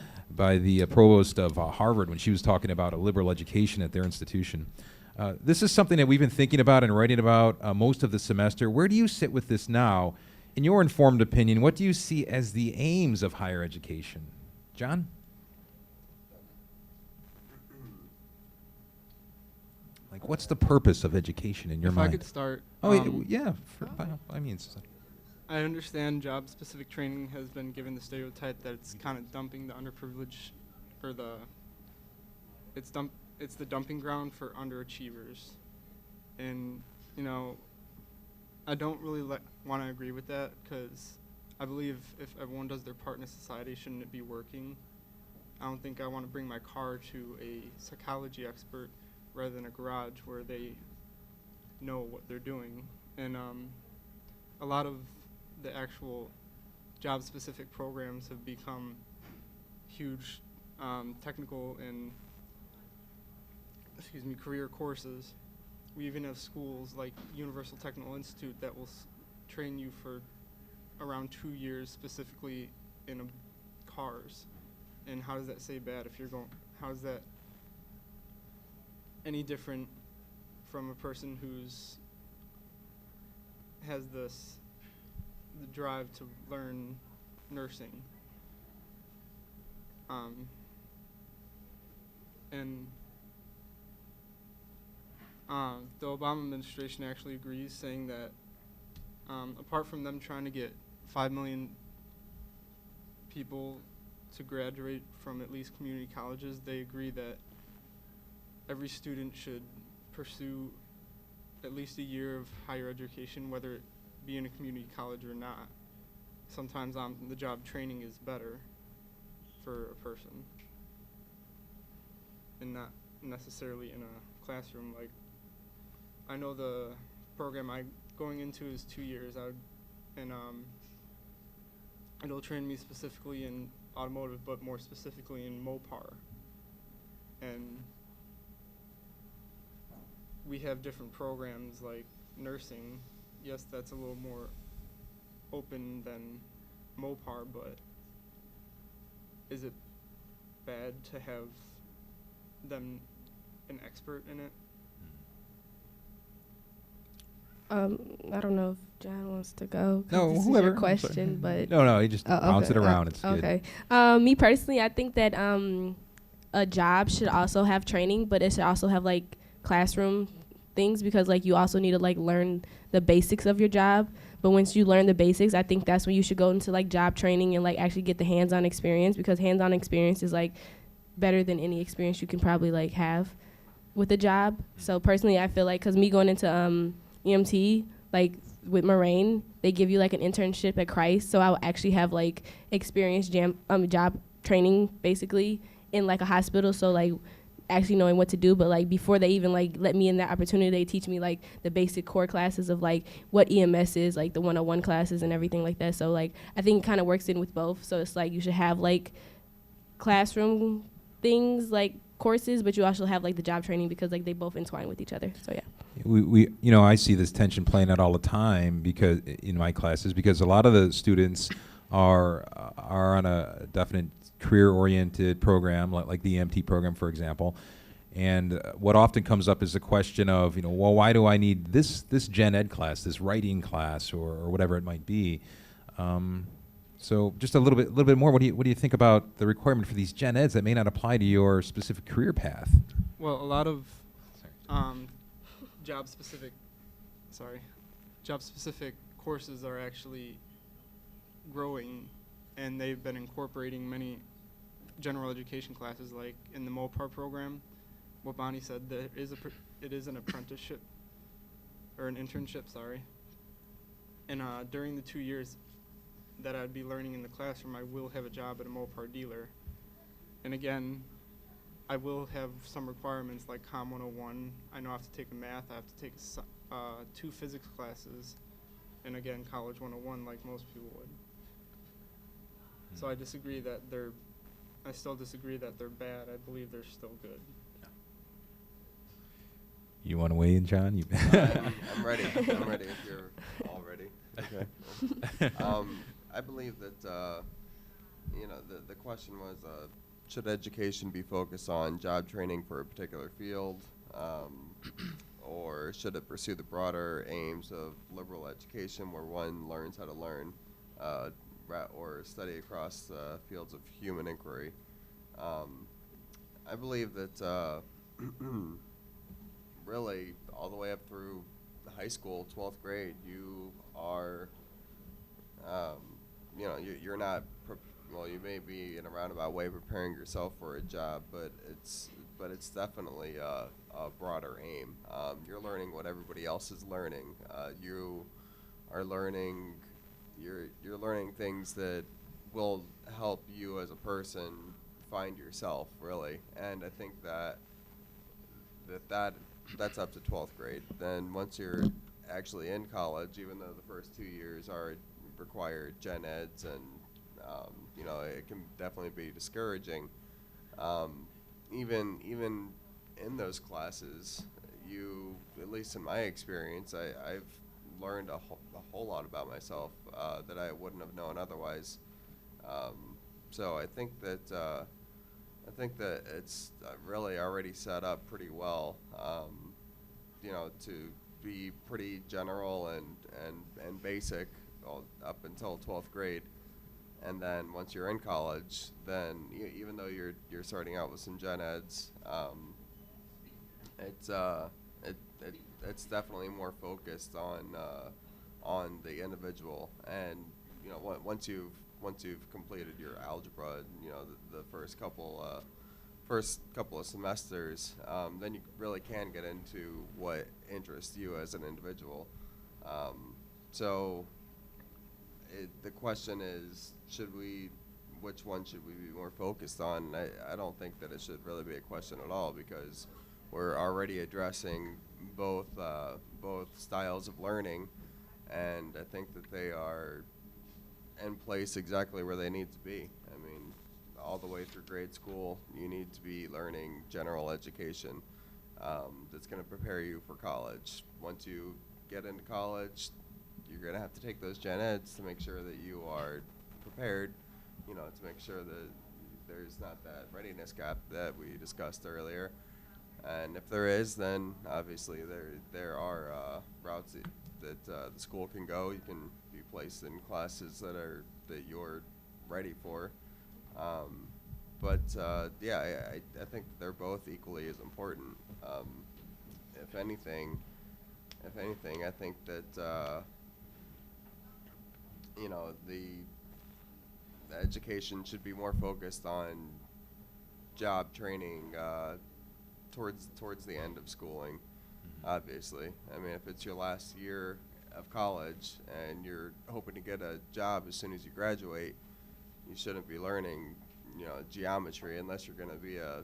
provost of Harvard when she was talking about a liberal education at their institution. This is something that we've been thinking about and writing about most of the semester. Where do you sit with this now? In your informed opinion, what do you see as the aims of higher education? John? What's the purpose of education in your mind? If I could start. Yeah, by all means. I understand job-specific training has been given the stereotype that it's kind of dumping the underprivileged, or it's the dumping ground for underachievers. And, you know, I don't really want to agree with that, because I believe if everyone does their part in a society, shouldn't it be working? I don't think I want to bring my car to a psychology expert rather than a garage where they know what they're doing. And a lot of the actual job-specific programs have become huge technical and career courses. We even have schools like Universal Technical Institute that will train you for around 2 years specifically in cars. And how does that say bad if you're going? How is that any different from a person who's has the drive to learn nursing? And the Obama administration actually agrees, saying that apart from them trying to get $5 million people to graduate from at least community colleges, they agree that every student should pursue at least a year of higher education, whether it be in a community college or not. Sometimes the job training is better for a person and not necessarily in a classroom. Like, I know the program I'm going into is 2 years, and it'll train me specifically in automotive, but more specifically in Mopar. And we have different programs like nursing. Yes, that's a little more open than Mopar, but is it bad to have them an expert in it? I don't know if John wants to go. 'Cause No, this whoever. is your question, but No, you just bounce okay, it around. It's good. okay. Me personally, I think that a job should also have training, but it should also have like classroom things, because like you also need to like learn the basics of your job. But once you learn the basics, I think that's when you should go into like job training and like actually get the hands-on experience, because hands-on experience is like better than any experience you can probably like have with a job. So personally, I feel like, because me going into EMT, like with Moraine, they give you like an internship at Christ, so I'll actually have like experience job training basically in like a hospital, so like actually knowing what to do. But like before they even like let me in that opportunity, they teach me like the basic core classes of like what EMS is, like the 101 classes and everything like that. So like I think it kind of works in with both. So it's like you should have like classroom things like courses, but you also have like the job training, because like they both entwine with each other. So yeah. We I see this tension playing out all the time because in my classes, because a lot of the students are on a definite career-oriented program, like the EMT program, for example. And what often comes up is the question of, well, why do I need this gen ed class, this writing class, or whatever it might be? So just a little bit more. What do you think about the requirement for these gen eds that may not apply to your specific career path? Well, a lot of job-specific courses are actually growing, and they've been incorporating many general education classes, like in the Mopar program. What Bonnie said, it is an apprenticeship, or an internship, sorry. And during the 2 years that I'd be learning in the classroom, I will have a job at a Mopar dealer. And again, I will have some requirements like Com 101. I know I have to take a math, I have to take 2 physics classes, and again, College 101 like most people would. So I still disagree that they're bad. I believe they're still good. You want to weigh in, John? I'm ready. I'm ready if you're all ready. Okay. I believe that, the question was, should education be focused on job training for a particular field, or should it pursue the broader aims of liberal education, where one learns how to learn, or study across fields of human inquiry? I believe that really all the way up through high school, 12th grade, you are, you're not, you may be in a roundabout way preparing yourself for a job, but it's definitely a broader aim. You're learning what everybody else is learning. You are learning. You're learning things that will help you as a person find yourself, really. And I think that's up to 12th grade. Then once you're actually in college, even though the first 2 years require gen eds, and it can definitely be discouraging. Even in those classes, at least in my experience, I've learned a whole lot about myself that I wouldn't have known otherwise. So I think that it's really already set up pretty well, to be pretty general and basic up until 12th grade. And then once you're in college, then even though you're starting out with some gen eds, it's definitely more focused on the individual. And once you've once you've completed your algebra, you know, the first couple of semesters, then you really can get into what interests you as an individual. So the question is, which one should we be more focused on? And I don't think that it should really be a question at all, because we're already addressing both styles of learning, and I think that they are in place exactly where they need to be. I mean, all the way through grade school, you need to be learning general education that's going to prepare you for college. Once you get into college, you're going to have to take those gen eds to make sure that you are prepared, you know, to make sure that there's not that readiness gap that we discussed earlier. And if there is, then obviously there are routes that the school can go. You can be placed in classes that you're ready for. But yeah, I think they're both equally as important. If anything, I think that you know, the education should be more focused on job training towards the end of schooling. Obviously, I mean, if it's your last year of college and you're hoping to get a job as soon as you graduate, you shouldn't be learning, you know, geometry unless you're going to be a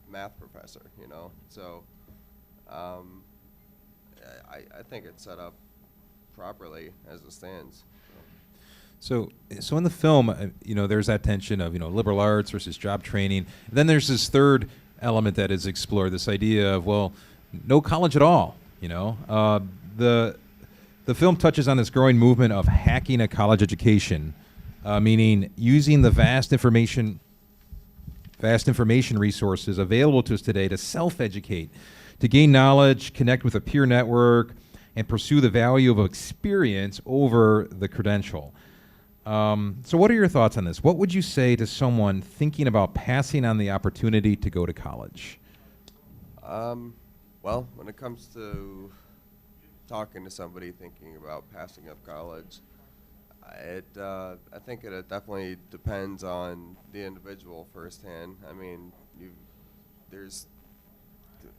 math professor, you know. So I think it's set up properly as it stands. So in the film, you know, there's that tension of, you know, liberal arts versus job training. And then there's this third element that is explored, this idea of, well, no college at all, you know. The film touches on this growing movement of hacking a college education, meaning using the vast information resources available to us today to self-educate, to gain knowledge, connect with a peer network, and pursue the value of experience over the credential. So what are your thoughts on this? What would you say to someone thinking about passing on the opportunity to go to college? Well, when it comes to talking to somebody thinking about passing up college, I think it definitely depends on the individual firsthand. I mean, there's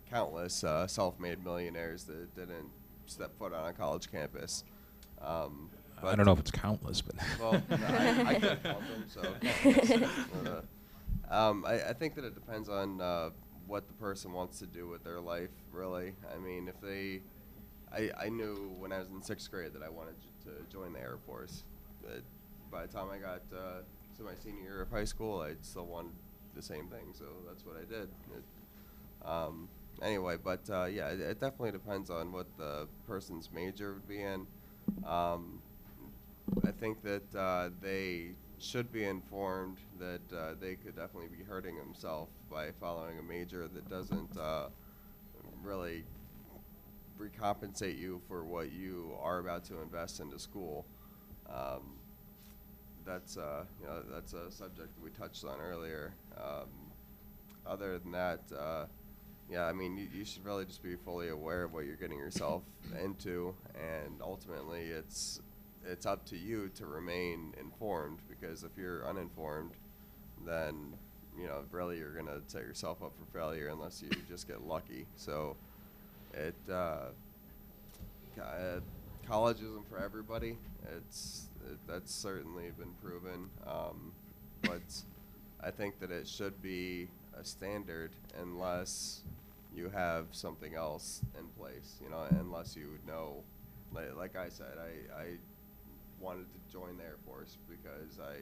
countless self-made millionaires that didn't step foot on a college campus. I don't know if it's countless, but well, I can't count them, so. I think that it depends on what the person wants to do with their life, really. I mean, if I knew when I was in 6th grade that I wanted to join the Air Force. But by the time I got to my senior year of high school, I still wanted the same thing, so that's what I did. Anyway, but yeah, it definitely depends on what the person's major would be in. I think that they should be informed that they could definitely be hurting themselves by following a major that doesn't really recompensate you for what you are about to invest into school. That's you know, that's a subject that we touched on earlier. Other than that, yeah, I mean, you should really just be fully aware of what you're getting yourself into, and ultimately it's up to you to remain informed, because if you're uninformed, then, you know, really you're going to set yourself up for failure unless you just get lucky. So college isn't for everybody. That's certainly been proven, but I think that it should be a standard unless you have something else in place, you know, unless you know, like I said, I wanted to join the Air Force because I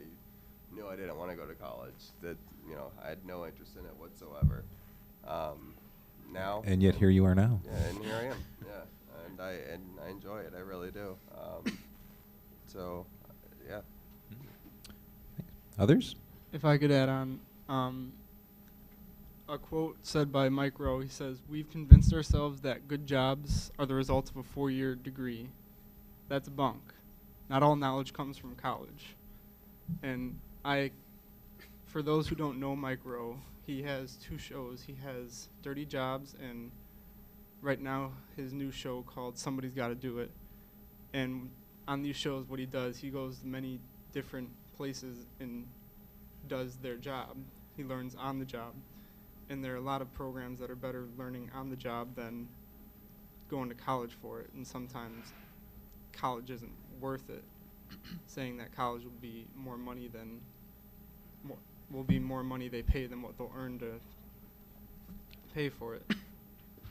knew I didn't want to go to college, that, you know, I had no interest in it whatsoever. Now, and yet here you are now. Yeah, and here I am. Yeah, and I enjoy it. I really do. So, yeah. Others? If I could add on, a quote said by Mike Rowe, he says, "We've convinced ourselves that good jobs are the result of a 4-year degree. That's bunk. Not all knowledge comes from college." And for those who don't know Mike Rowe, he has 2 shows. He has Dirty Jobs, and right now his new show called Somebody's Gotta Do It. And on these shows, what he does, he goes to many different places and does their job. He learns on the job. And there are a lot of programs that are better learning on the job than going to college for it. And sometimes college isn't worth it. Saying that college will be more money than more money they pay than what they'll earn to pay for it.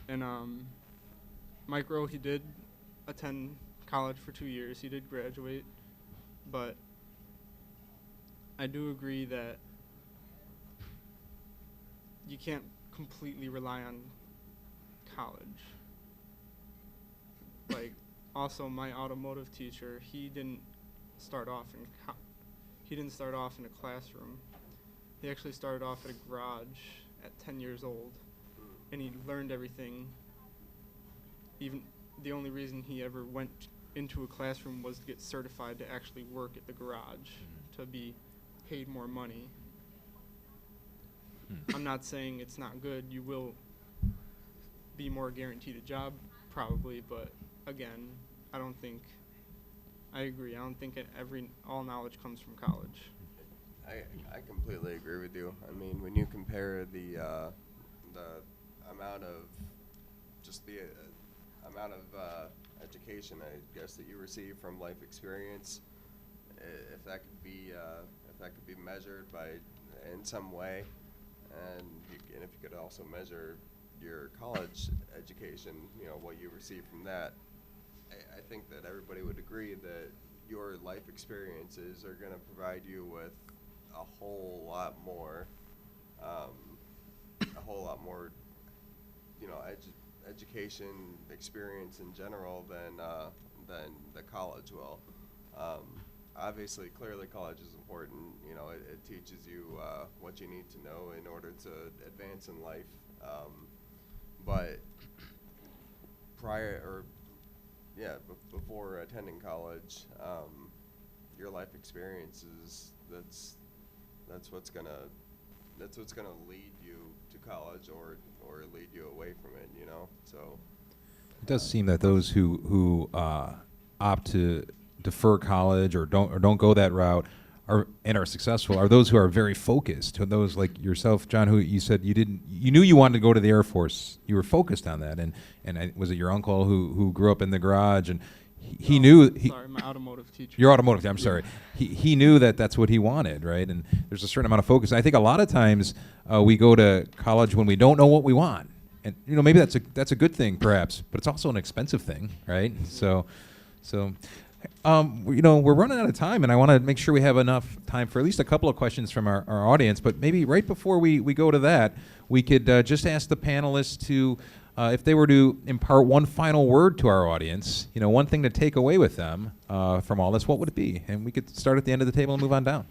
And Mike Rowe, he did attend college for 2 years. He did graduate, but I do agree that you can't completely rely on college. Like, also my automotive teacher, he didn't start off in a classroom. He actually started off at a garage at 10 years old, and he learned everything. Even the only reason he ever went into a classroom was to get certified to actually work at the garage, to be paid more money. I'm not saying it's not good. You will be more guaranteed a job probably, but again, I agree. I don't think all knowledge comes from college. I completely agree with you. I mean, when you compare the amount of education, I guess, that you receive from life experience, if that could be measured by in some way, and if you could also measure your college education, what you receive from that, I think that everybody would agree that your life experiences are going to provide you with a whole lot more, education experience in general than the college will. Obviously, clearly, college is important. It teaches you what you need to know in order to advance in life. But before attending college, your life experiences, that's what's gonna lead you to college or lead you away from it. So It does seem that those who opt to defer college or don't go that route are successful are those who are very focused. To those like yourself, John, who you said you knew you wanted to go to the Air Force. You were focused on that, and was it your uncle who grew up in the garage and he knew Sorry, my automotive teacher. Your automotive. I'm sorry. He knew that that's what he wanted, right? And there's a certain amount of focus. I think a lot of times we go to college when we don't know what we want, and maybe that's a good thing, perhaps, but it's also an expensive thing, right? So, we're running out of time, and I want to make sure we have enough time for at least a couple of questions from our audience. But maybe right before we go to that, we could just ask the panelists to. If they were to impart one final word to our audience, one thing to take away with them from all this, what would it be? And we could start at the end of the table and move on down.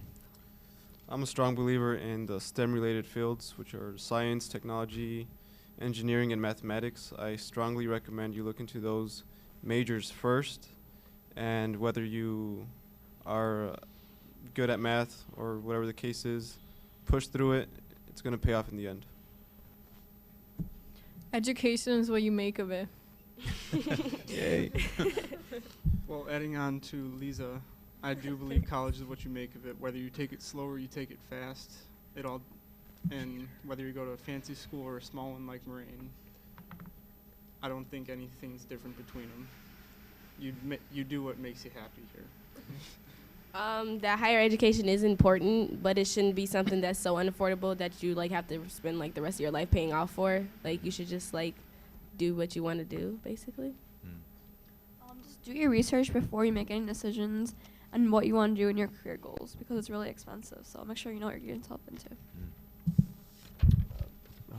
I'm a strong believer in the STEM-related fields, which are science, technology, engineering, and mathematics. I strongly recommend you look into those majors first, and whether you are good at math or whatever the case is, push through it. It's going to pay off in the end. Education is what you make of it. Yay. Well, adding on to Lisa, I do believe college is what you make of it. Whether you take it slow or you take it fast, and whether you go to a fancy school or a small one like Moraine, I don't think anything's different between them. You do what makes you happy here. That higher education is important, but it shouldn't be something that's so unaffordable that you have to spend the rest of your life paying off for. You should just do what you want to do, basically. Just do your research before you make any decisions and what you want to do in your career goals, because it's really expensive. So make sure you know what you're getting yourself into.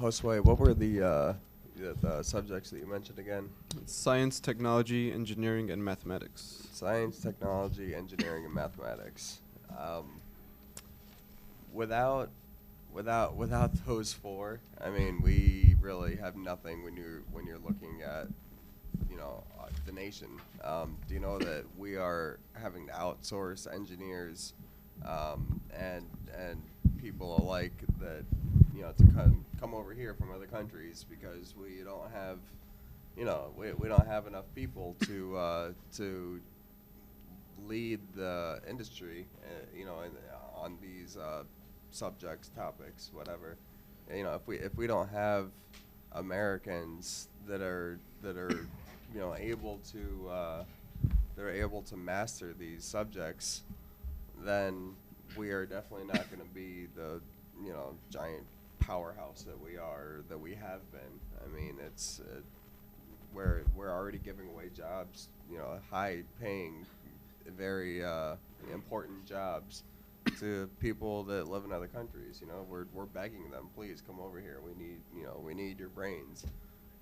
Josue, what were the subjects that you mentioned again? It's science, technology, engineering, and mathematics. Science, technology, engineering, and mathematics. Without those four, I mean, we really have nothing when you're looking at the nation. Do you know that we are having to outsource engineers and people alike that to come over here from other countries because we don't have we don't have enough people to lead the industry, on these subjects, topics, whatever. If we don't have Americans that are able to master these subjects, then we are definitely not going to be the giant powerhouse that we have been. I mean, we're already giving away jobs, high paying, very important jobs to people that live in other countries. We're begging them, please come over here. We need your brains.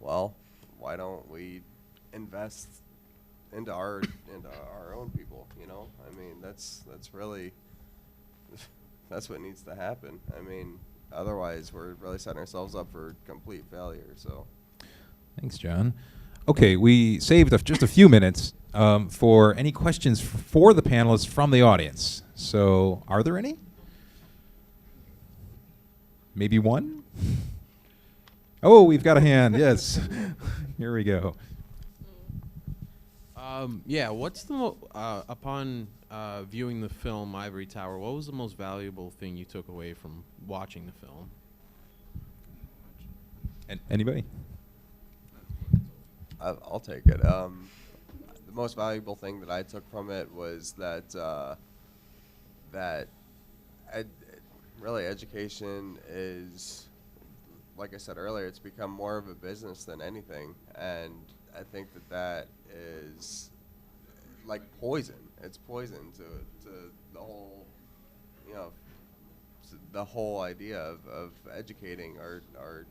Well, why don't we invest into our own people? I mean, that's really that's what needs to happen. I mean, otherwise we're really setting ourselves up for complete failure. So, Thanks, John. Okay, we saved just a few minutes for any questions for the panelists from the audience. So, are there any? Maybe one? Oh, we've got a hand. Yes. Here we go. Yeah, what's the upon viewing the film Ivory Tower, what was the most valuable thing you took away from watching the film? And anybody? I'll take it. The most valuable thing that I took from it was that really education is, like I said earlier, it's become more of a business than anything, and I think that is like poison. It's poison to the whole, the whole idea of educating our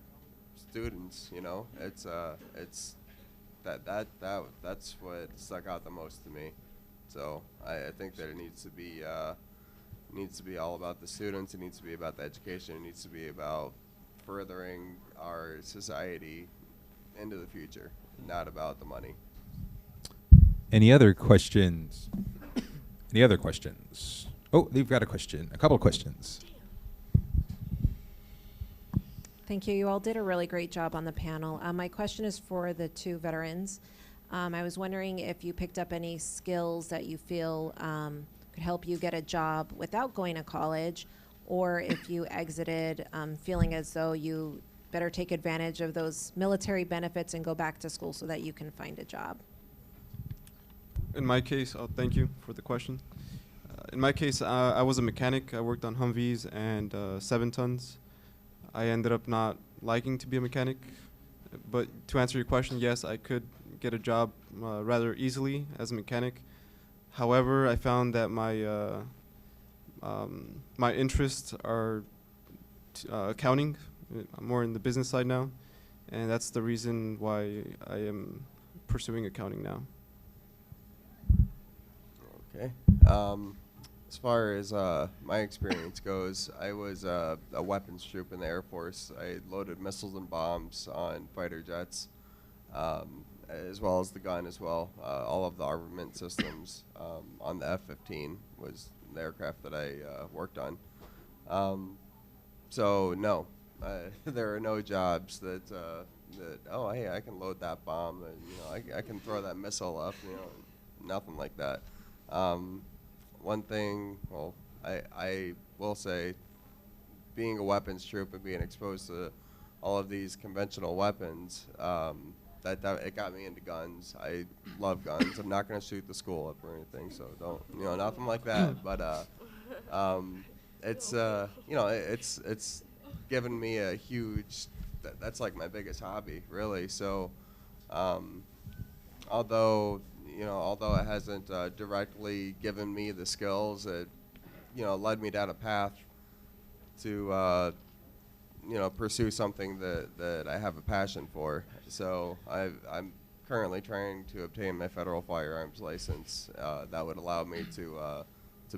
students. It's that's what stuck out the most to me. So I think that it needs to be all about the students. It needs to be about the education. It needs to be about furthering our society into the future, not about the money. Any other questions? Any other questions? Oh, they've got a question. A couple of questions. Thank you. You all did a really great job on the panel. My question is for the two veterans. I was wondering if you picked up any skills that you feel could help you get a job without going to college, or if you exited feeling as though you better take advantage of those military benefits and go back to school so that you can find a job. In my case, thank you for the question. In my case, I was a mechanic. I worked on Humvees and 7 tons. I ended up not liking to be a mechanic. But to answer your question, yes, I could get a job rather easily as a mechanic. However, I found that my interests are accounting. I'm more in the business side now, and that's the reason why I am pursuing accounting now. Okay. As far as my experience goes, I was a weapons troop in the Air Force. I loaded missiles and bombs on fighter jets, as well as the gun as well. All of the armament systems on the F-15 was the aircraft that I worked on. So no, there are no jobs that oh, hey, I can load that bomb, and I can throw that missile up, nothing like that. One thing, well, I will say, being a weapons troop and being exposed to all of these conventional weapons, that it got me into guns. I love guns. I'm not going to shoot the school up or anything, so don't, nothing like that. But it's it's given me a huge. That's like my biggest hobby, really. So, although it hasn't directly given me the skills, it led me down a path to pursue something that I have a passion for. So I'm currently trying to obtain my federal firearms license that would allow me to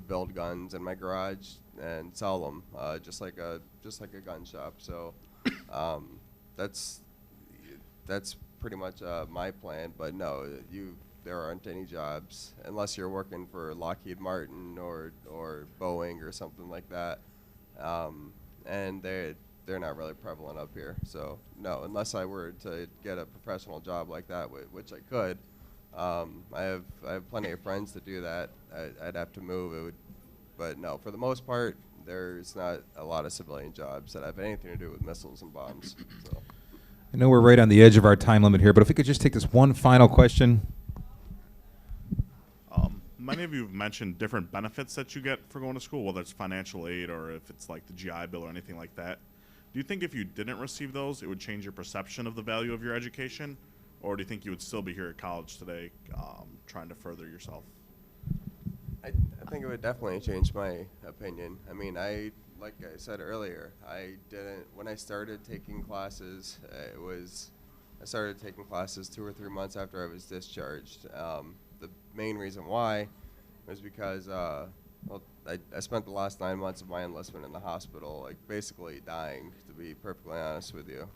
build guns in my garage and sell them just like a gun shop. So that's pretty much my plan. But no, there aren't any jobs unless you're working for Lockheed Martin or Boeing or something like that, and they're not really prevalent up here. So no, unless I were to get a professional job like that, which I could, I have plenty of friends that do that. I'd have to move. But no, for the most part, there's not a lot of civilian jobs that have anything to do with missiles and bombs. So. I know we're right on the edge of our time limit here, but if we could just take this one final question. Many of you have mentioned different benefits that you get for going to school, whether it's financial aid or if it's like the GI Bill or anything like that. Do you think if you didn't receive those, it would change your perception of the value of your education? Or do you think you would still be here at college today trying to further yourself? I think it would definitely change my opinion. I mean, like I said earlier, when I started taking classes, I started taking classes 2 or 3 months after I was discharged. The main reason why was because, I spent the last 9 months of my enlistment in the hospital, like basically dying, to be perfectly honest with you.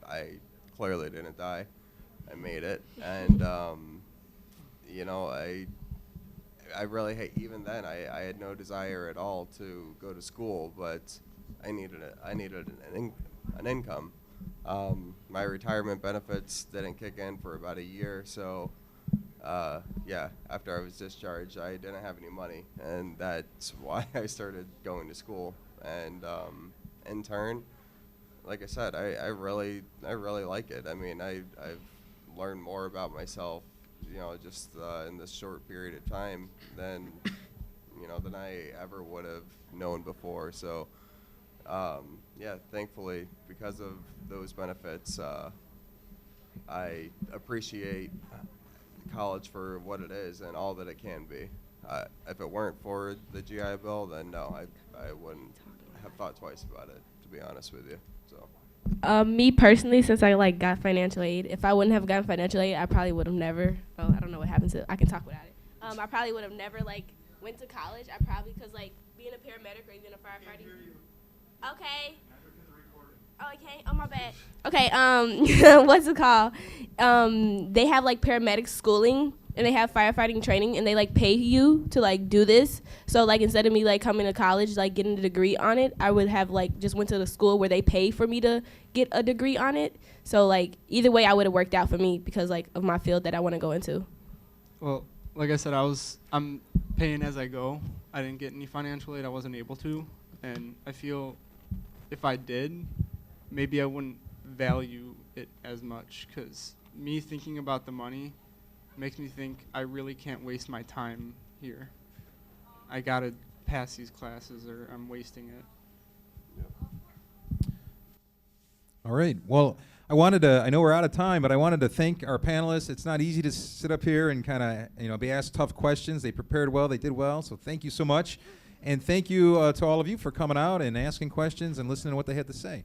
I clearly didn't die. I made it, and I really hate. Even then, I had no desire at all to go to school, but I needed an income. My retirement benefits didn't kick in for about a year, so after I was discharged, I didn't have any money, and that's why I started going to school. And in turn, like I said, I really like it. I mean, I've learned more about myself, just in this short period of time than I ever would have known before. So, thankfully, because of those benefits, I appreciate college for what it is and all that it can be. If it weren't for the GI Bill, then no, I wouldn't have thought twice about it, to be honest with you. So. Me personally, since I got financial aid, if I wouldn't have gotten financial aid, I probably would have never. I don't know what happened to. I can talk without it. I probably would have never went to college. I probably because being a paramedic or even a firefighter. Okay. Oh, okay. Oh, my bad. Okay. What's it called? They have paramedic schooling and they have firefighting training and they pay you to do this. So instead of me coming to college getting a degree on it, I would have just went to the school where they pay for me to get a degree on it. So either way, I would have worked out for me because of my field that I want to go into. Well, like I said, I'm paying as I go. I didn't get any financial aid. I wasn't able to, and I feel if I did, maybe I wouldn't value it as much because me thinking about the money makes me think I really can't waste my time here. I gotta pass these classes or I'm wasting it. All right. Well, I know we're out of time, but I wanted to thank our panelists. It's not easy to sit up here and kind of, be asked tough questions. They prepared well. They did well. So thank you so much. And thank you to all of you for coming out and asking questions and listening to what they had to say.